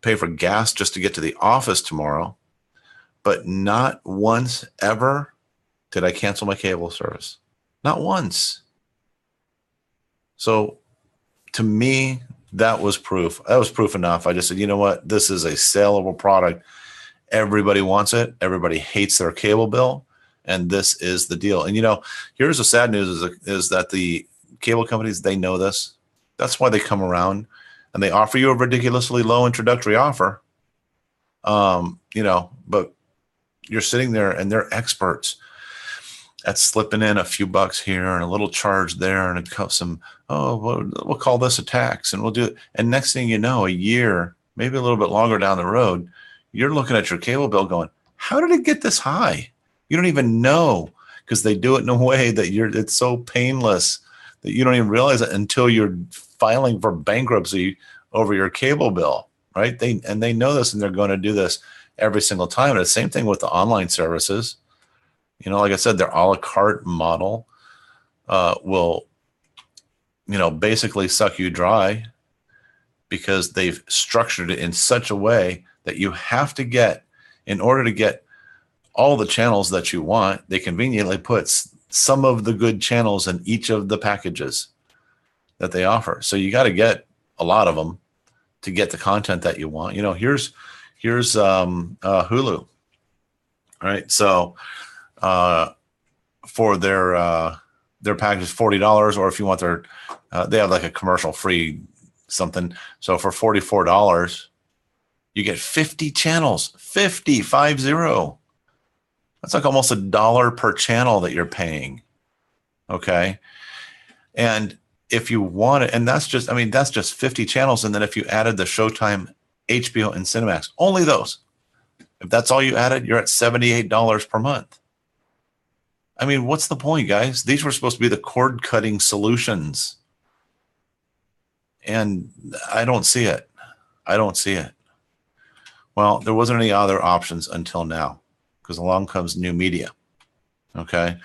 pay for gas just to get to the office tomorrow. But not once ever did I cancel my cable service. Not once. So to me, that was proof. That was proof enough. I just said, you know what? This is a saleable product. Everybody wants it. Everybody hates their cable bill. And this is the deal. And, here's the sad news is that the cable companies, they know this. That's why they come around and they offer you a ridiculously low introductory offer. But you're sitting there and they're experts at slipping in a few bucks here and a little charge there and we'll call this a tax and we'll do it. And next thing you know, a year, maybe a little bit longer down the road, you're looking at your cable bill going, how did it get this high? You don't even know, because they do it in a way that it's so painless that you don't even realize it until you're filing for bankruptcy over your cable bill, right? They know this and they're going to do this every single time. And the same thing with the online services. Like I said, their a la carte model will, basically suck you dry because they've structured it in such a way that you have to in order to get all the channels that you want, they conveniently put some of the good channels in each of the packages that they offer. So you got to get a lot of them to get the content that you want. Here's Hulu. All right. So, for their package is $40, or if you want they have like a commercial free something. So for $44, you get 50 channels, 50. That's like almost $1 per channel that you're paying. Okay. And if you want it, and that's just 50 channels. And then if you added the Showtime, HBO, and Cinemax, only those, if that's all you added, you're at $78 per month. I mean, what's the point, guys? These were supposed to be the cord cutting solutions. And I don't see it. Well, there wasn't any other options until now, because along comes NuMedia. Okay.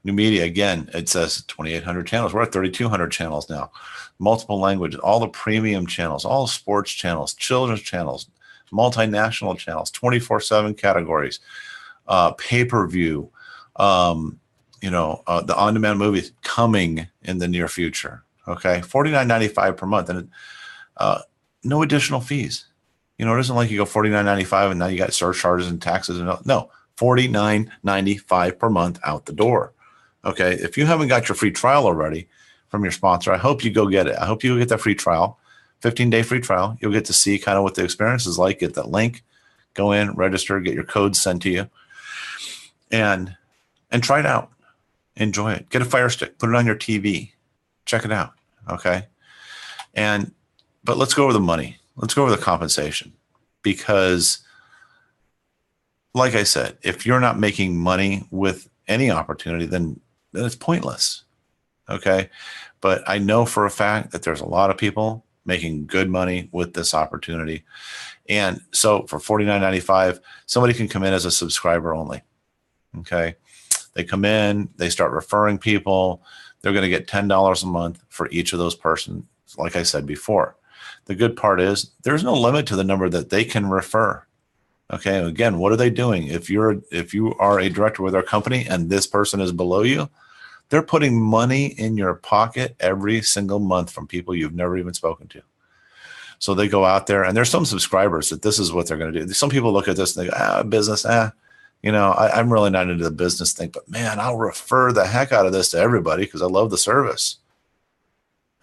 NuMedia, again, it says 2,800 channels. We're at 3,200 channels now. Multiple languages, all the premium channels, all sports channels, children's channels, multinational channels, 24/7 categories, pay-per-view, the on-demand movies coming in the near future. Okay. $49.95 per month. And no additional fees. You know, it isn't like you go $49.95 and now you got surcharges and taxes and no, $49.95 per month out the door. Okay. If you haven't got your free trial already from your sponsor, I hope you go get it. I hope you get that free trial, 15-day free trial. You'll get to see kind of what the experience is like. Get that link, go in, register, get your code sent to you, and try it out. Enjoy it. Get a Fire Stick, put it on your TV, check it out. Okay. But let's go over the money. Let's go over the compensation, because like I said, if you're not making money with any opportunity, then it's pointless. Okay. But I know for a fact that there's a lot of people making good money with this opportunity. And so for $49.95, somebody can come in as a subscriber only. Okay. They come in, they start referring people. They're going to get $10 a month for each of those persons, like I said before. The good part is there's no limit to the number that they can refer. Okay. Again, what are they doing? If you are a director with our company and this person is below you, they're putting money in your pocket every single month from people you've never even spoken to. So they go out there, and there's some subscribers that this is what they're going to do. Some people look at this and they go, business, you know, I'm really not into the business thing, but man, I'll refer the heck out of this to everybody because I love the service.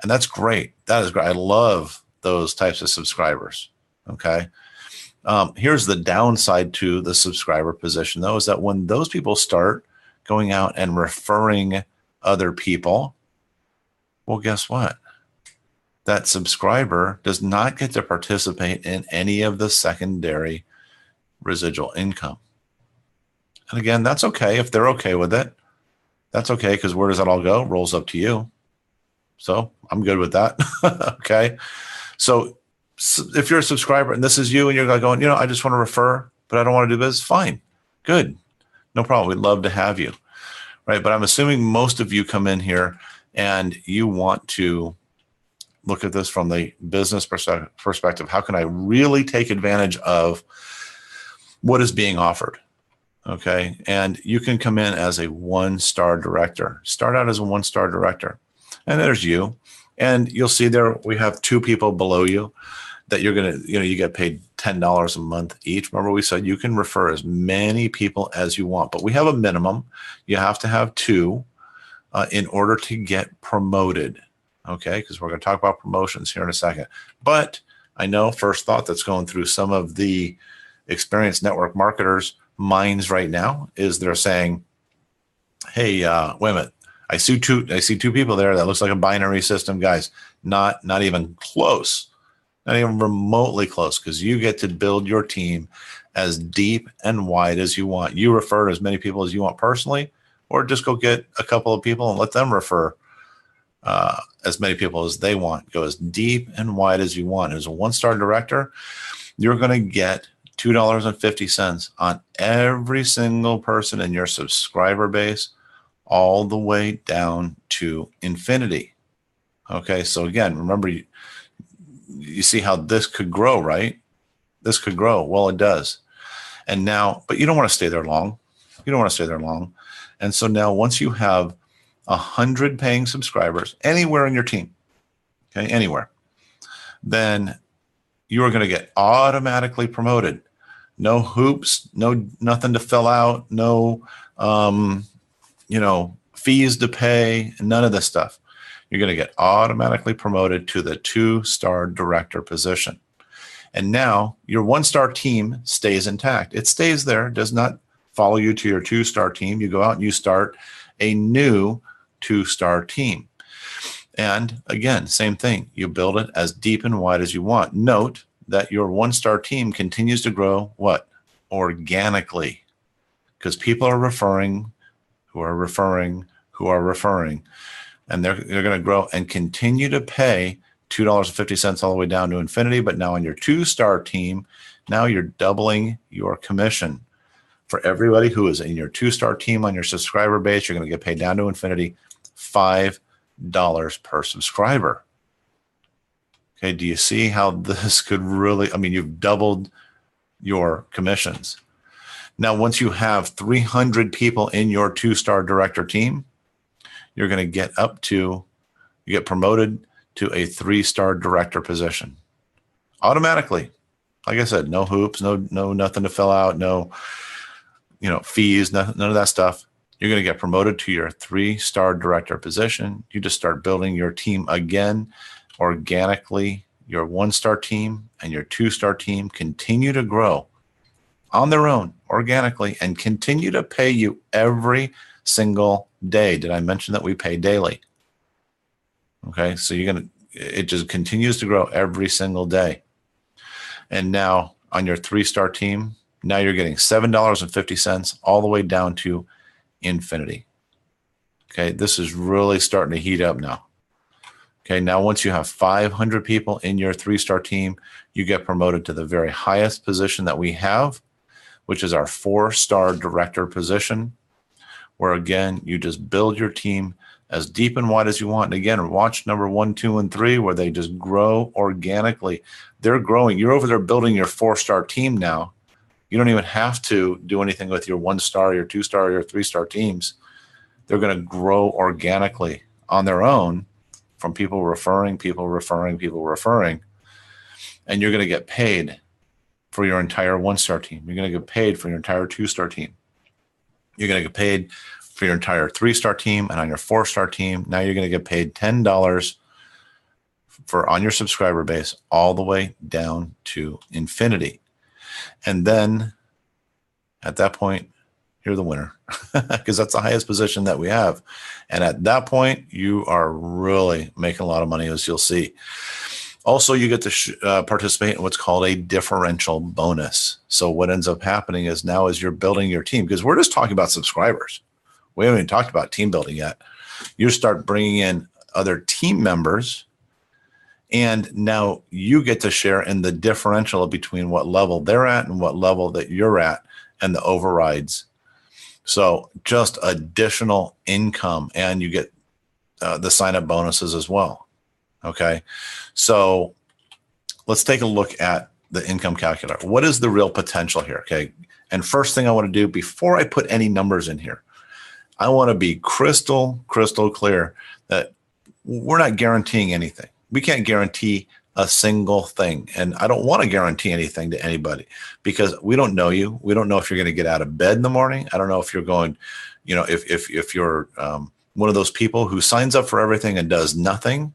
And that's great. That is great. I love those types of subscribers. Okay. Here's the downside to the subscriber position, though, is that when those people start going out and referring other people, well, guess what? That subscriber does not get to participate in any of the secondary residual income. And again, that's okay. If they're okay with it, that's okay, because where does that all go? Rolls up to you. So I'm good with that. Okay. So if you're a subscriber and this is you and you're going, you know, I just want to refer, but I don't want to do business, fine. Good. No problem. We'd love to have you. Right. But I'm assuming most of you come in here and you want to look at this from the business perspective. How can I really take advantage of what is being offered? Okay. And you can come in as a one-star director. Start out as a one-star director. And there's you. And you'll see there we have two people below you that you're going to, you know, you get paid $10 a month each. Remember, we said you can refer as many people as you want, but we have a minimum. You have to have two in order to get promoted. Okay, because we're going to talk about promotions here in a second. But I know first thought that's going through some of the experienced network marketers' minds right now is they're saying, hey, wait a minute. I see two people there. That looks like a binary system, guys. Not even close, not even remotely close, because you get to build your team as deep and wide as you want. You refer to as many people as you want personally, or just go get a couple of people and let them refer as many people as they want. Go as deep and wide as you want. As a one-star director, you're going to get $2.50 on every single person in your subscriber base, all the way down to infinity. Okay, so again, remember, you see how this could grow, right? This could grow. Well, it does. And now, but you don't want to stay there long. You don't want to stay there long. And so now once you have 100 paying subscribers anywhere in your team, okay, anywhere, then you are going to get automatically promoted. No hoops, nothing to fill out, no, fees to pay, none of this stuff. You're going to get automatically promoted to the 2-star director position. And now your 1-star team stays intact. It stays there, does not follow you to your 2-star team. You go out and you start a new 2-star team. And again, same thing. You build it as deep and wide as you want. Note that your 1-star team continues to grow what? Organically. Because people are referring, who are referring, and they're going to grow and continue to pay $2.50 all the way down to infinity. But now on your 2-star team, now you're doubling your commission. For everybody who is in your 2-star team on your subscriber base, you're going to get paid down to infinity, $5 per subscriber. Okay, do you see how this could really, you've doubled your commissions. Now, once you have 300 people in your 2-star director team, you're going to get you get promoted to a 3-star director position automatically. Like I said, no hoops, no nothing to fill out, no, fees, none of that stuff. You're going to get promoted to your 3-star director position. You just start building your team again organically. Your 1-star team and your 2-star team continue to grow on their own organically and continue to pay you every single day. Did I mention that we pay daily? Okay, so it just continues to grow every single day. And now on your 3-star team, now you're getting $7.50 all the way down to infinity. Okay, this is really starting to heat up now. Okay, now once you have 500 people in your 3-star team, you get promoted to the very highest position that we have, which is our 4-star director position, where again, you just build your team as deep and wide as you want. And again, watch number 1, 2, and 3, where they just grow organically. They're growing. You're over there building your 4-star team now. You don't even have to do anything with your 1-star, your 2-star, your 3-star teams. They're going to grow organically on their own from people referring. And you're going to get paid for your entire 1-star team. You're going to get paid for your entire 2-star team. You're going to get paid for your entire 3-star team, and on your 4-star team, now you're going to get paid $10 on your subscriber base all the way down to infinity. And then at that point, you're the winner because that's the highest position that we have. And at that point, you are really making a lot of money, as you'll see. Also, you get to participate in what's called a differential bonus. So what ends up happening is now as you're building your team, because we're just talking about subscribers. We haven't even talked about team building yet. You start bringing in other team members, and now you get to share in the differential between what level they're at and what level that you're at and the overrides. So just additional income, and you get the sign-up bonuses as well. Okay, so let's take a look at the income calculator. What is the real potential here? Okay, and first thing I want to do before I put any numbers in here, I want to be crystal clear that we're not guaranteeing anything. We can't guarantee a single thing, and I don't want to guarantee anything to anybody because we don't know you. We don't know if you're going to get out of bed in the morning. I don't know if you're going, if you're one of those people who signs up for everything and does nothing.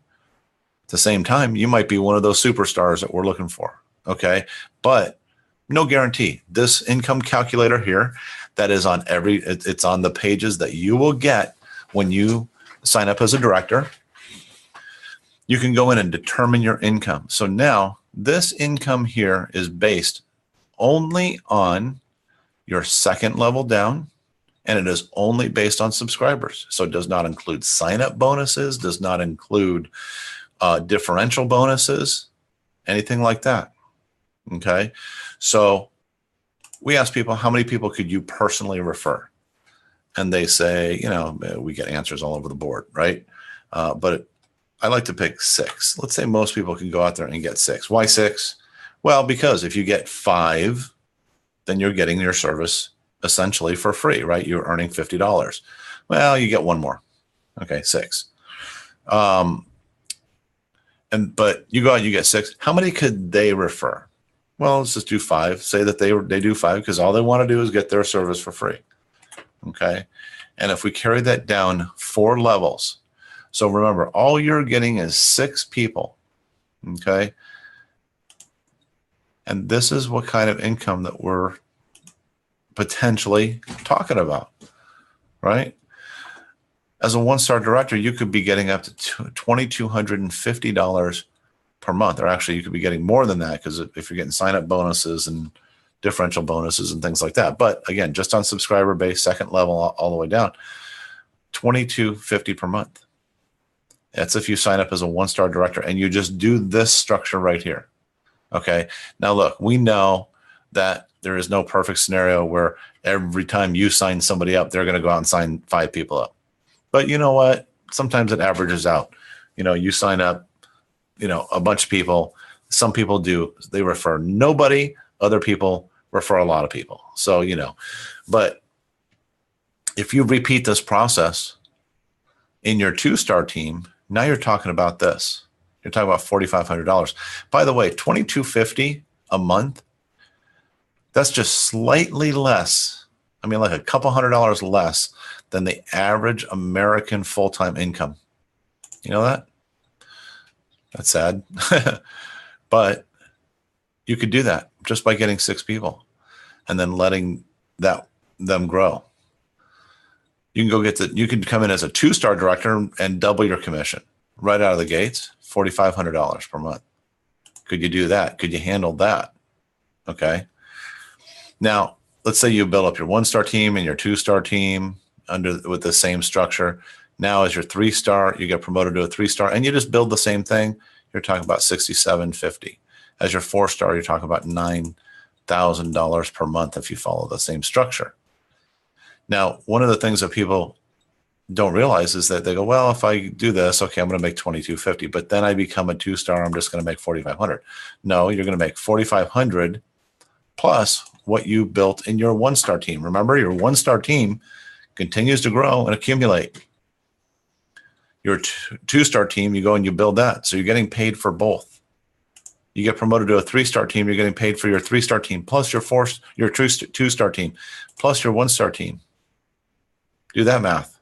At the same time, you might be one of those superstars that we're looking for. Okay, but no guarantee. This income calculator here, that is on it's on the pages that you will get when you sign up as a director. You can go in and determine your income. So now this income here is based only on your 2nd level down, and it is only based on subscribers. So it does not include sign-up bonuses, does not include differential bonuses, anything like that. Okay, so we ask people, how many people could you personally refer? And they say, we get answers all over the board, right? But I like to pick 6. Let's say most people can go out there and get 6. Why 6? Well, because if you get 5, then you're getting your service essentially for free, right? You're earning $50. Well, you get 1 more. Okay, 6. But you go out and you get 6. How many could they refer? Well, let's just do 5. Say that they do 5 because all they want to do is get their service for free. Okay, and if we carry that down 4 levels. So remember, all you're getting is 6 people, okay? And this is what kind of income that we're potentially talking about, right? As a 1-star director, you could be getting up to $2,250 per month, or actually you could be getting more than that because if you're getting sign-up bonuses and differential bonuses and things like that. But again, just on subscriber base, 2nd level all the way down, $2,250 per month. That's if you sign up as a 1-star director and you just do this structure right here. Okay. Now look, we know that there is no perfect scenario where every time you sign somebody up, they're going to go out and sign 5 people up. But you know what? Sometimes it averages out. You sign up, a bunch of people. Some people do. They refer nobody. Other people refer a lot of people. So, but if you repeat this process in your 2-star team, now you're talking about this. You're talking about $4,500. By the way, $2,250 a month, that's just slightly less. I mean, like a couple $100 less than the average American full-time income. You know that? That's sad. But you could do that just by getting 6 people and then letting them grow. You can you can come in as a 2-star director and double your commission right out of the gates, $4,500 per month. Could you do that? Could you handle that? Okay. Now, let's say you build up your 1-star team and your 2-star team with the same structure. Now, as your 3-star, you get promoted to a 3-star, and you just build the same thing. You're talking about $6,750. As your 4-star, you're talking about $9,000 per month if you follow the same structure. Now, one of the things that people don't realize is that they go, well, if I do this, okay, I'm going to make $2,250, but then I become a 2-star, I'm just going to make $4,500. No, you're going to make $4,500 plus what you built in your 1-star team. Remember, your 1-star team continues to grow and accumulate. Your 2-star team, you go and you build that. So you're getting paid for both. You get promoted to a 3-star team, you're getting paid for your 3-star team, plus your 2-star team, plus your 1-star team. Do that math.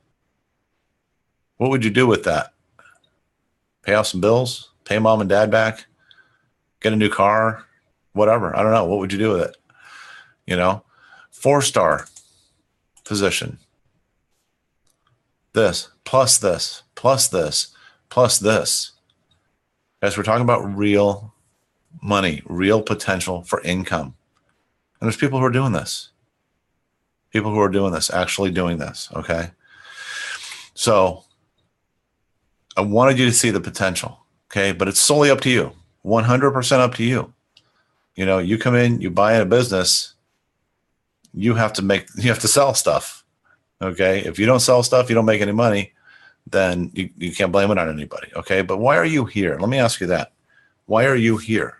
What would you do with that? Pay off some bills? Pay mom and dad back? Get a new car? Whatever. I don't know. What would you do with it? 4-star position. This, plus this, plus this, plus this. Guys, we're talking about real money, real potential for income. And there's people who are doing this. People who are doing this, actually doing this, okay? So I wanted you to see the potential, okay? But it's solely up to you, 100% up to you. You come in, you buy in a business, you have to sell stuff, okay? If you don't sell stuff, you don't make any money, then you can't blame it on anybody, okay? But why are you here? Let me ask you that. Why are you here?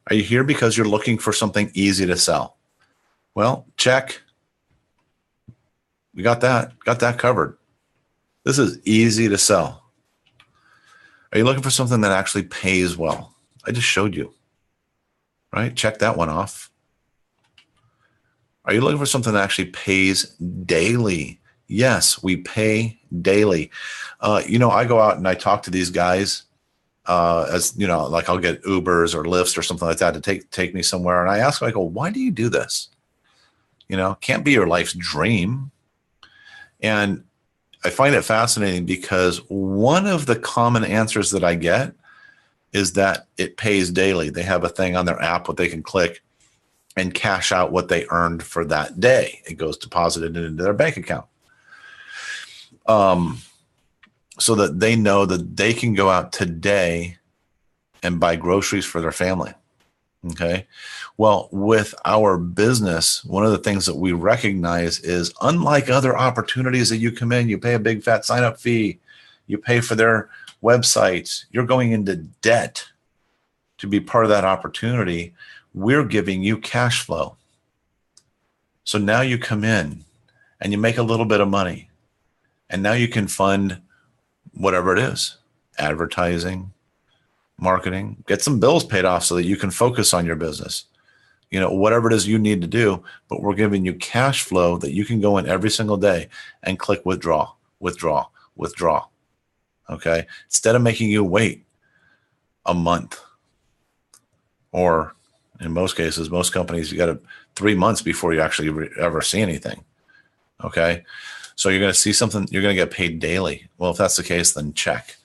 Are you here because you're looking for something easy to sell? Well, check. We got that covered. This is easy to sell. Are you looking for something that actually pays well? I just showed you, right? Check that one off. Are you looking for something that actually pays daily? Yes, we pay daily. I go out and I talk to these guys like I'll get Ubers or Lyfts or something like that to take me somewhere. And I ask them, I go, why do you do this? Can't be your life's dream. And I find it fascinating because one of the common answers that I get is that it pays daily. They have a thing on their app what they can click and cash out what they earned for that day. It goes deposited into their bank account. So that they know that they can go out today and buy groceries for their family. Okay. Well, with our business, one of the things that we recognize is unlike other opportunities that you come in, you pay a big fat sign up fee, you pay for their websites, you're going into debt to be part of that opportunity. We're giving you cash flow. So now you come in and you make a little bit of money, and now you can fund whatever it is, advertising, marketing, get some bills paid off so that you can focus on your business, whatever it is you need to do, but we're giving you cash flow that you can go in every single day and click withdraw, withdraw, withdraw. Okay. Instead of making you wait a month, or in most cases, most companies, you got 3 months before you actually ever see anything. Okay. So you're going to see something, you're going to get paid daily. Well, if that's the case, then check.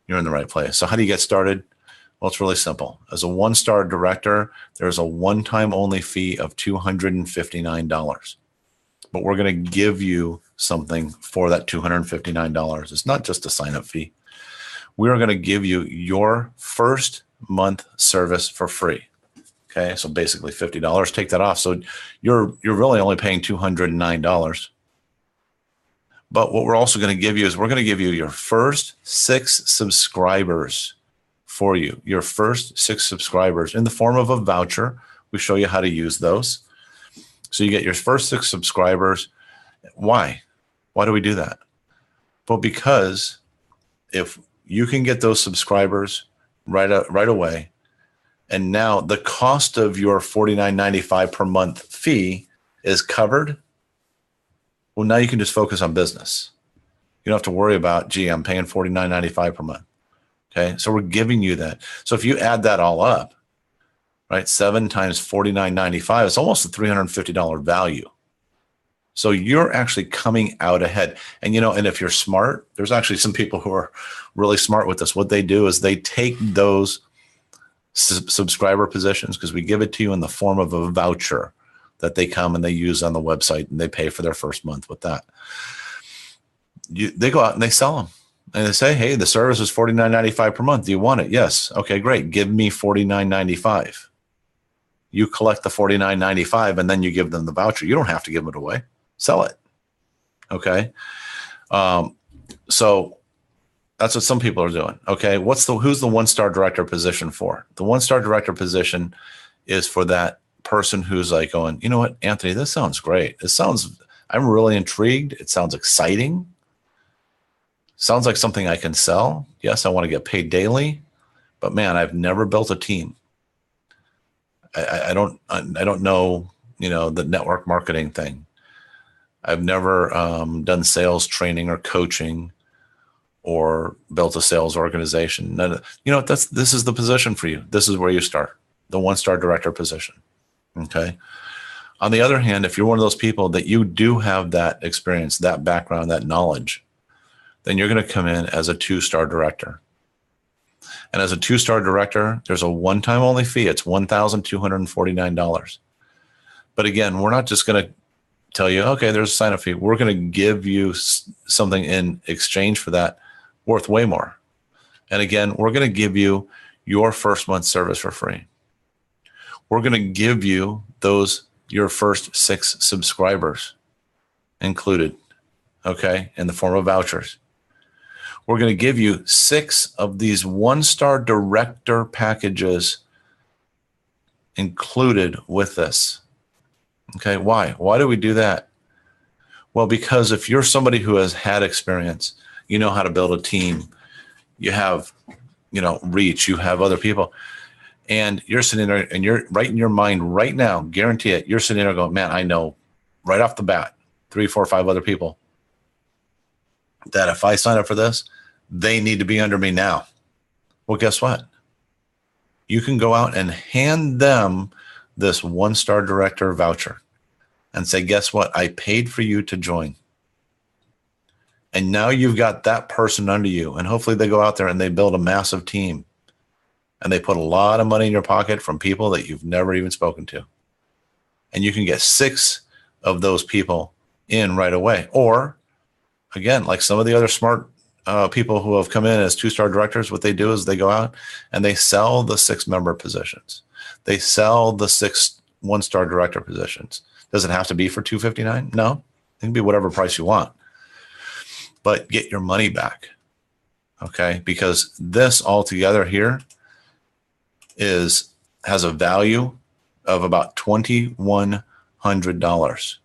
You're in the right place. So how do you get started? Well, it's really simple. As a 1-star director, there's a one-time only fee of $259. But we're going to give you something for that $259. It's not just a sign-up fee. We're going to give you your first month service for free. Okay, so basically $50. Take that off. So you're really only paying $209. But what we're also going to give you is we're going to give you your first 6 subscribers for you. Your first 6 subscribers in the form of a voucher. We show you how to use those. So you get your first 6 subscribers. Why? Why do we do that? Well, because if you can get those subscribers right away, and now the cost of your $49.95 per month fee is covered, well, now you can just focus on business. You don't have to worry about, gee, I'm paying $49.95 per month. Okay, so we're giving you that. So if you add that all up, right, 7 times $49.95, it's almost a $350 value. So you're actually coming out ahead. And, and if you're smart, there's actually some people who are really smart with this. What they do is they take those subscriber positions, because we give it to you in the form of a voucher that they come and they use on the website, and they pay for their first month with that. They go out and they sell them. And they say, hey, the service is $49.95 per month. Do you want it? Yes. Okay, great. Give me $49.95. You collect the $49.95 and then you give them the voucher. You don't have to give it away. Sell it. Okay. So that's what some people are doing. Okay. Who's the one-star director position for? The one-star director position is for that person who's like going, you know what, Anthony, this sounds great. I'm really intrigued. It sounds exciting. Sounds like something I can sell. Yes, I want to get paid daily, but man, I've never built a team. I don't know, the network marketing thing. I've never done sales training or coaching or built a sales organization. This is the position for you. This is where you start, the one-star director position. Okay. On the other hand, if you're one of those people that you do have that experience, that background, that knowledge, then you're going to come in as a 2-star director. And as a 2-star director, there's a one-time only fee. It's $1,249. But again, we're not just going to tell you, okay, there's a sign-up fee. We're going to give you something in exchange for that worth way more. And again, we're going to give you your first month's service for free. We're going to give you your first 6 subscribers included, okay, in the form of vouchers. We're going to give you 6 of these one-star director packages included with this. Okay, why? Why do we do that? Well, because if you're somebody who has had experience, you know how to build a team, you have, reach, you have other people, and you're sitting there and you're right in your mind right now, guarantee it, you're sitting there going, man, I know right off the bat, 3, 4, 5 other people that if I sign up for this, they need to be under me now. Well, guess what? You can go out and hand them this one-star director voucher and say, guess what? I paid for you to join. And now you've got that person under you. And hopefully they go out there and they build a massive team. And they put a lot of money in your pocket from people that you've never even spoken to. And you can get 6 of those people in right away. Or again, like some of the other smart people who have come in as 2-star directors, what they do is they go out and they sell the 6 member positions. They sell the 6 one-star director positions. Does it have to be for $259? No, it can be whatever price you want. But get your money back, okay? Because this altogether here has a value of about $2,100.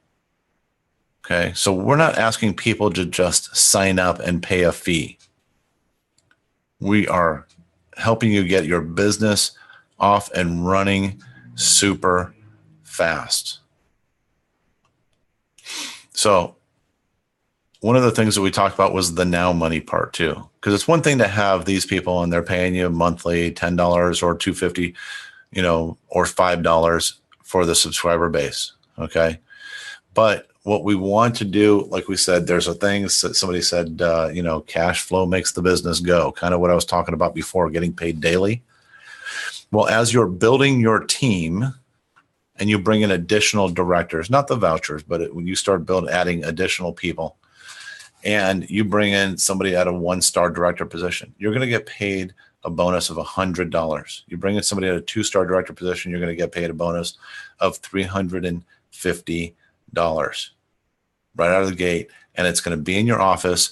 Okay, so we're not asking people to just sign up and pay a fee. We are helping you get your business off and running super fast. So one of the things that we talked about was the now money part too, because it's one thing to have these people and they're paying you monthly $10 or $250, or $5 for the subscriber base. Okay, but what we want to do, like we said, there's a thing somebody said, cash flow makes the business go. Kind of what I was talking about before, getting paid daily. Well, as you're building your team and you bring in additional directors, not the vouchers, but when you start adding additional people and you bring in somebody at a 1-star director position, you're going to get paid a bonus of $100. You bring in somebody at a 2-star director position, you're going to get paid a bonus of $350 right out of the gate. And it's going to be in your office,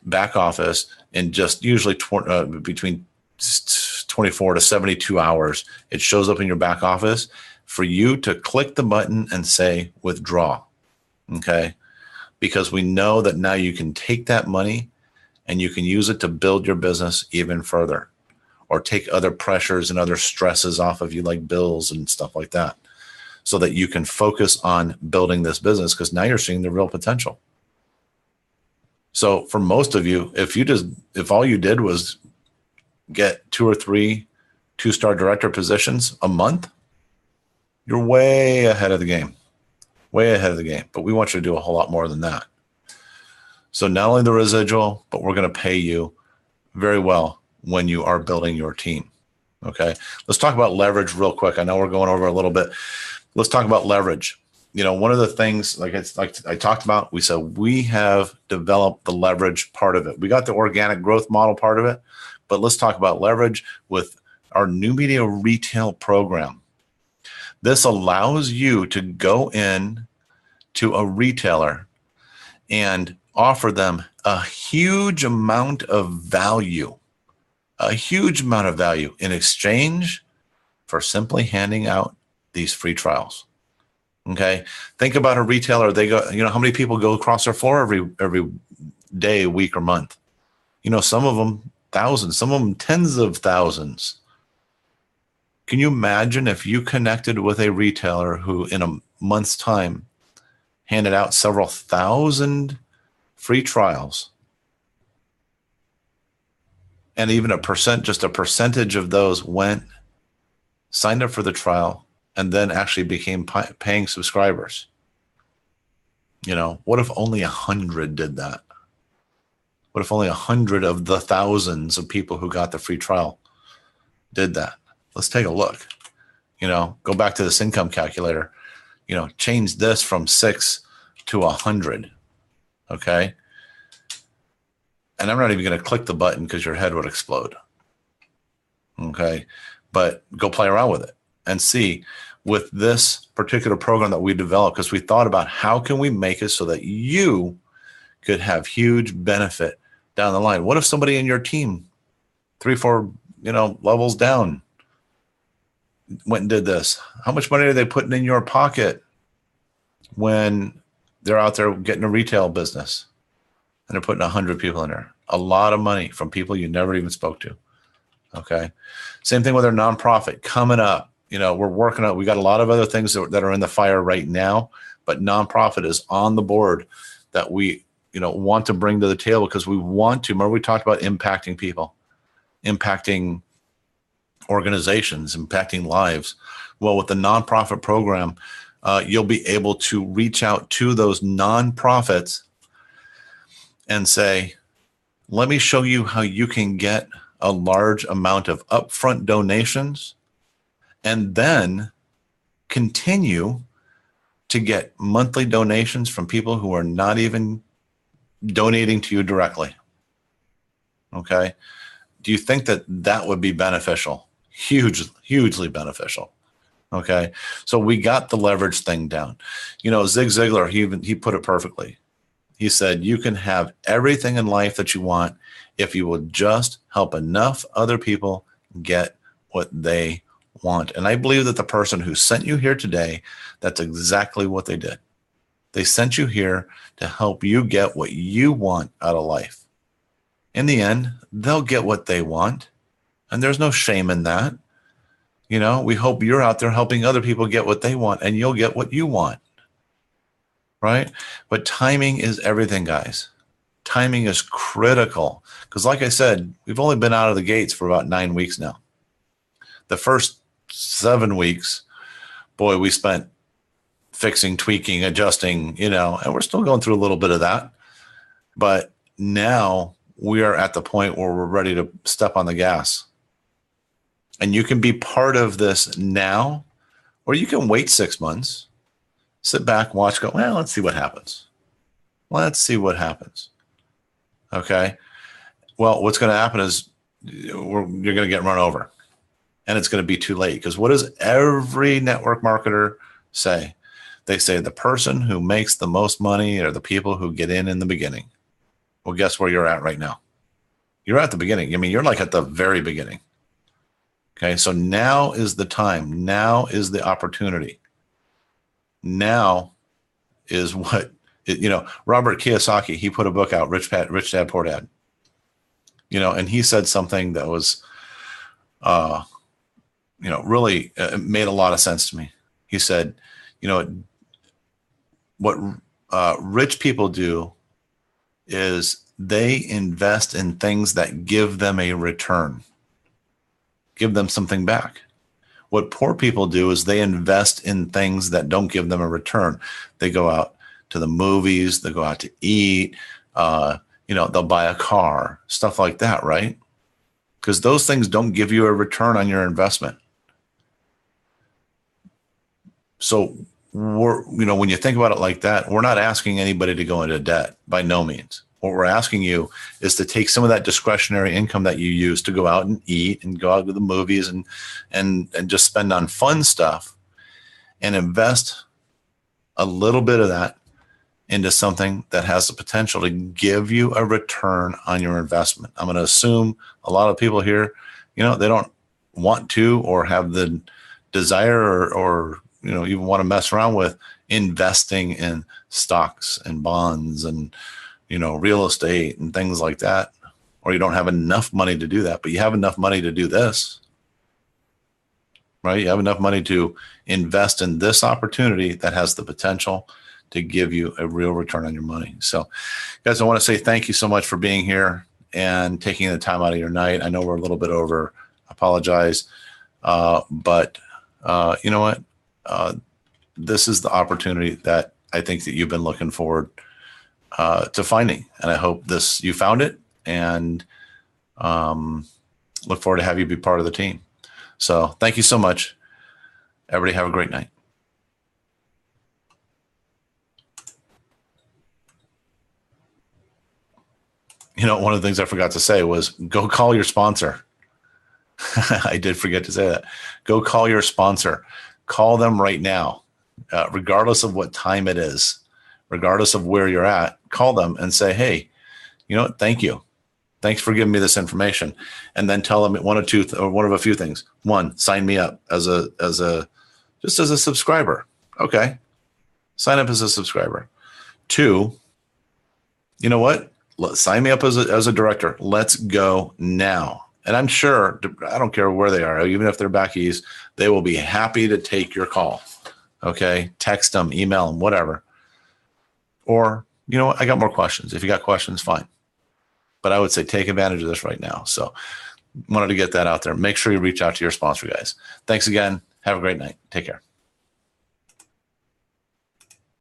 back office, in just usually between 24 to 72 hours. It shows up in your back office for you to click the button and say withdraw. Okay. Because we know that now you can take that money and you can use it to build your business even further. or take other pressures and other stresses off of you, like bills and stuff like that, so that you can focus on building this business, because now you're seeing the real potential. So for most of you, if all you did was get 2 or 3 2-star director positions a month, you're way ahead of the game, way ahead of the game. But we want you to do a whole lot more than that. So not only the residual, but we're going to pay you very well when you are building your team. Okay. Let's talk about leverage real quick. I know we're going over a little bit. Let's talk about leverage. One of the things, like I talked about, we said we have developed the leverage part of it. We got the organic growth model part of it, but let's talk about leverage with our NuMedia retail program. This allows you to go in to a retailer and offer them a huge amount of value in exchange for simply handing out these free trials. Okay. Think about a retailer. They go, how many people go across their floor every day, week, or month? Some of them thousands, some of them tens of thousands. Can you imagine if you connected with a retailer who in a month's time handed out several thousand free trials, and even just a percentage of those signed up for the trial, and then actually became paying subscribers? What if only 100 did that? What if only 100 of the thousands of people who got the free trial did that? Let's take a look. Go back to this income calculator. Change this from 6 to 100. Okay. And I'm not even going to click the button because your head would explode. Okay. But go play around with it and see, with this particular program that we developed, because we thought about how can we make it so that you could have huge benefit down the line. What if somebody in your team, 3, 4, levels down, went and did this? How much money are they putting in your pocket when they're out there getting a retail business and they're putting 100 people in there? A lot of money from people you never even spoke to. Okay. Same thing with our nonprofit coming up. We're working on, we got a lot of other things that are in the fire right now, but nonprofit is on the board that we, want to bring to the table, because we want to. Remember, we talked about impacting people, impacting organizations, impacting lives. Well, with the nonprofit program, you'll be able to reach out to those nonprofits and say, let me show you how you can get a large amount of upfront donations and then continue to get monthly donations from people who are not even donating to you directly. Okay. Do you think that would be beneficial? Hugely beneficial. Okay. So we got the leverage thing down. Zig Ziglar, he put it perfectly. He said, you can have everything in life that you want if you will just help enough other people get what they want. And I believe that the person who sent you here today, that's exactly what they did. They sent you here to help you get what you want out of life. In the end, they'll get what they want. And there's no shame in that. We hope you're out there helping other people get what they want, and you'll get what you want. Right? But timing is everything, guys. Timing is critical, because like I said, we've only been out of the gates for about 9 weeks now. The first 7 weeks, boy, we spent fixing, tweaking, adjusting, and we're still going through a little bit of that. But now we are at the point where we're ready to step on the gas. And you can be part of this now, or you can wait 6 months, sit back, watch, go, well, let's see what happens. Let's see what happens. Okay. Well, what's going to happen is you're going to get run over, and it's going to be too late. Because what does every network marketer say? They say the person who makes the most money are the people who get in the beginning. Well, guess where you're at right now? You're at the beginning. You're like at the very beginning. Okay. So now is the time. Now is the opportunity. Now is what, Robert Kiyosaki, he put a book out, Rich Dad, Poor Dad, and he said something that was really made a lot of sense to me. He said, what rich people do is they invest in things that give them a return, give them something back. What poor people do is they invest in things that don't give them a return. They go out to the movies, they go out to eat, they'll buy a car, stuff like that, right? Because those things don't give you a return on your investment. So when you think about it like that, we're not asking anybody to go into debt by no means. What we're asking you is to take some of that discretionary income that you use to go out and eat and go out to the movies and just spend on fun stuff and invest a little bit of that into something that has the potential to give you a return on your investment. I'm going to assume a lot of people here, they don't want to or have the desire or even want to mess around with investing in stocks and bonds and, real estate and things like that, or you don't have enough money to do that, but you have enough money to do this, right? You have enough money to invest in this opportunity that has the potential to give you a real return on your money. So guys, I want to say thank you so much for being here and taking the time out of your night. I know we're a little bit over, I apologize. But you know what? This is the opportunity that I think that you've been looking forward to finding. And I hope you found it, and look forward to have you be part of the team. So thank you so much. Everybody have a great night. One of the things I forgot to say was go call your sponsor. I did forget to say that. Go call your sponsor. Call them right now, regardless of what time it is, regardless of where you're at. Call them and say, hey, thank you. Thanks for giving me this information. And then tell them one of a few things. One, sign me up as a subscriber. Okay. Sign up as a subscriber. Two, you know what? Sign me up as a director. Let's go now. And I'm sure, I don't care where they are, even if they're back east, they will be happy to take your call. Okay. Text them, email them, whatever. Or, I got more questions. If you got questions, fine. But I would say take advantage of this right now. So wanted to get that out there. Make sure you reach out to your sponsor, guys. Thanks again. Have a great night. Take care.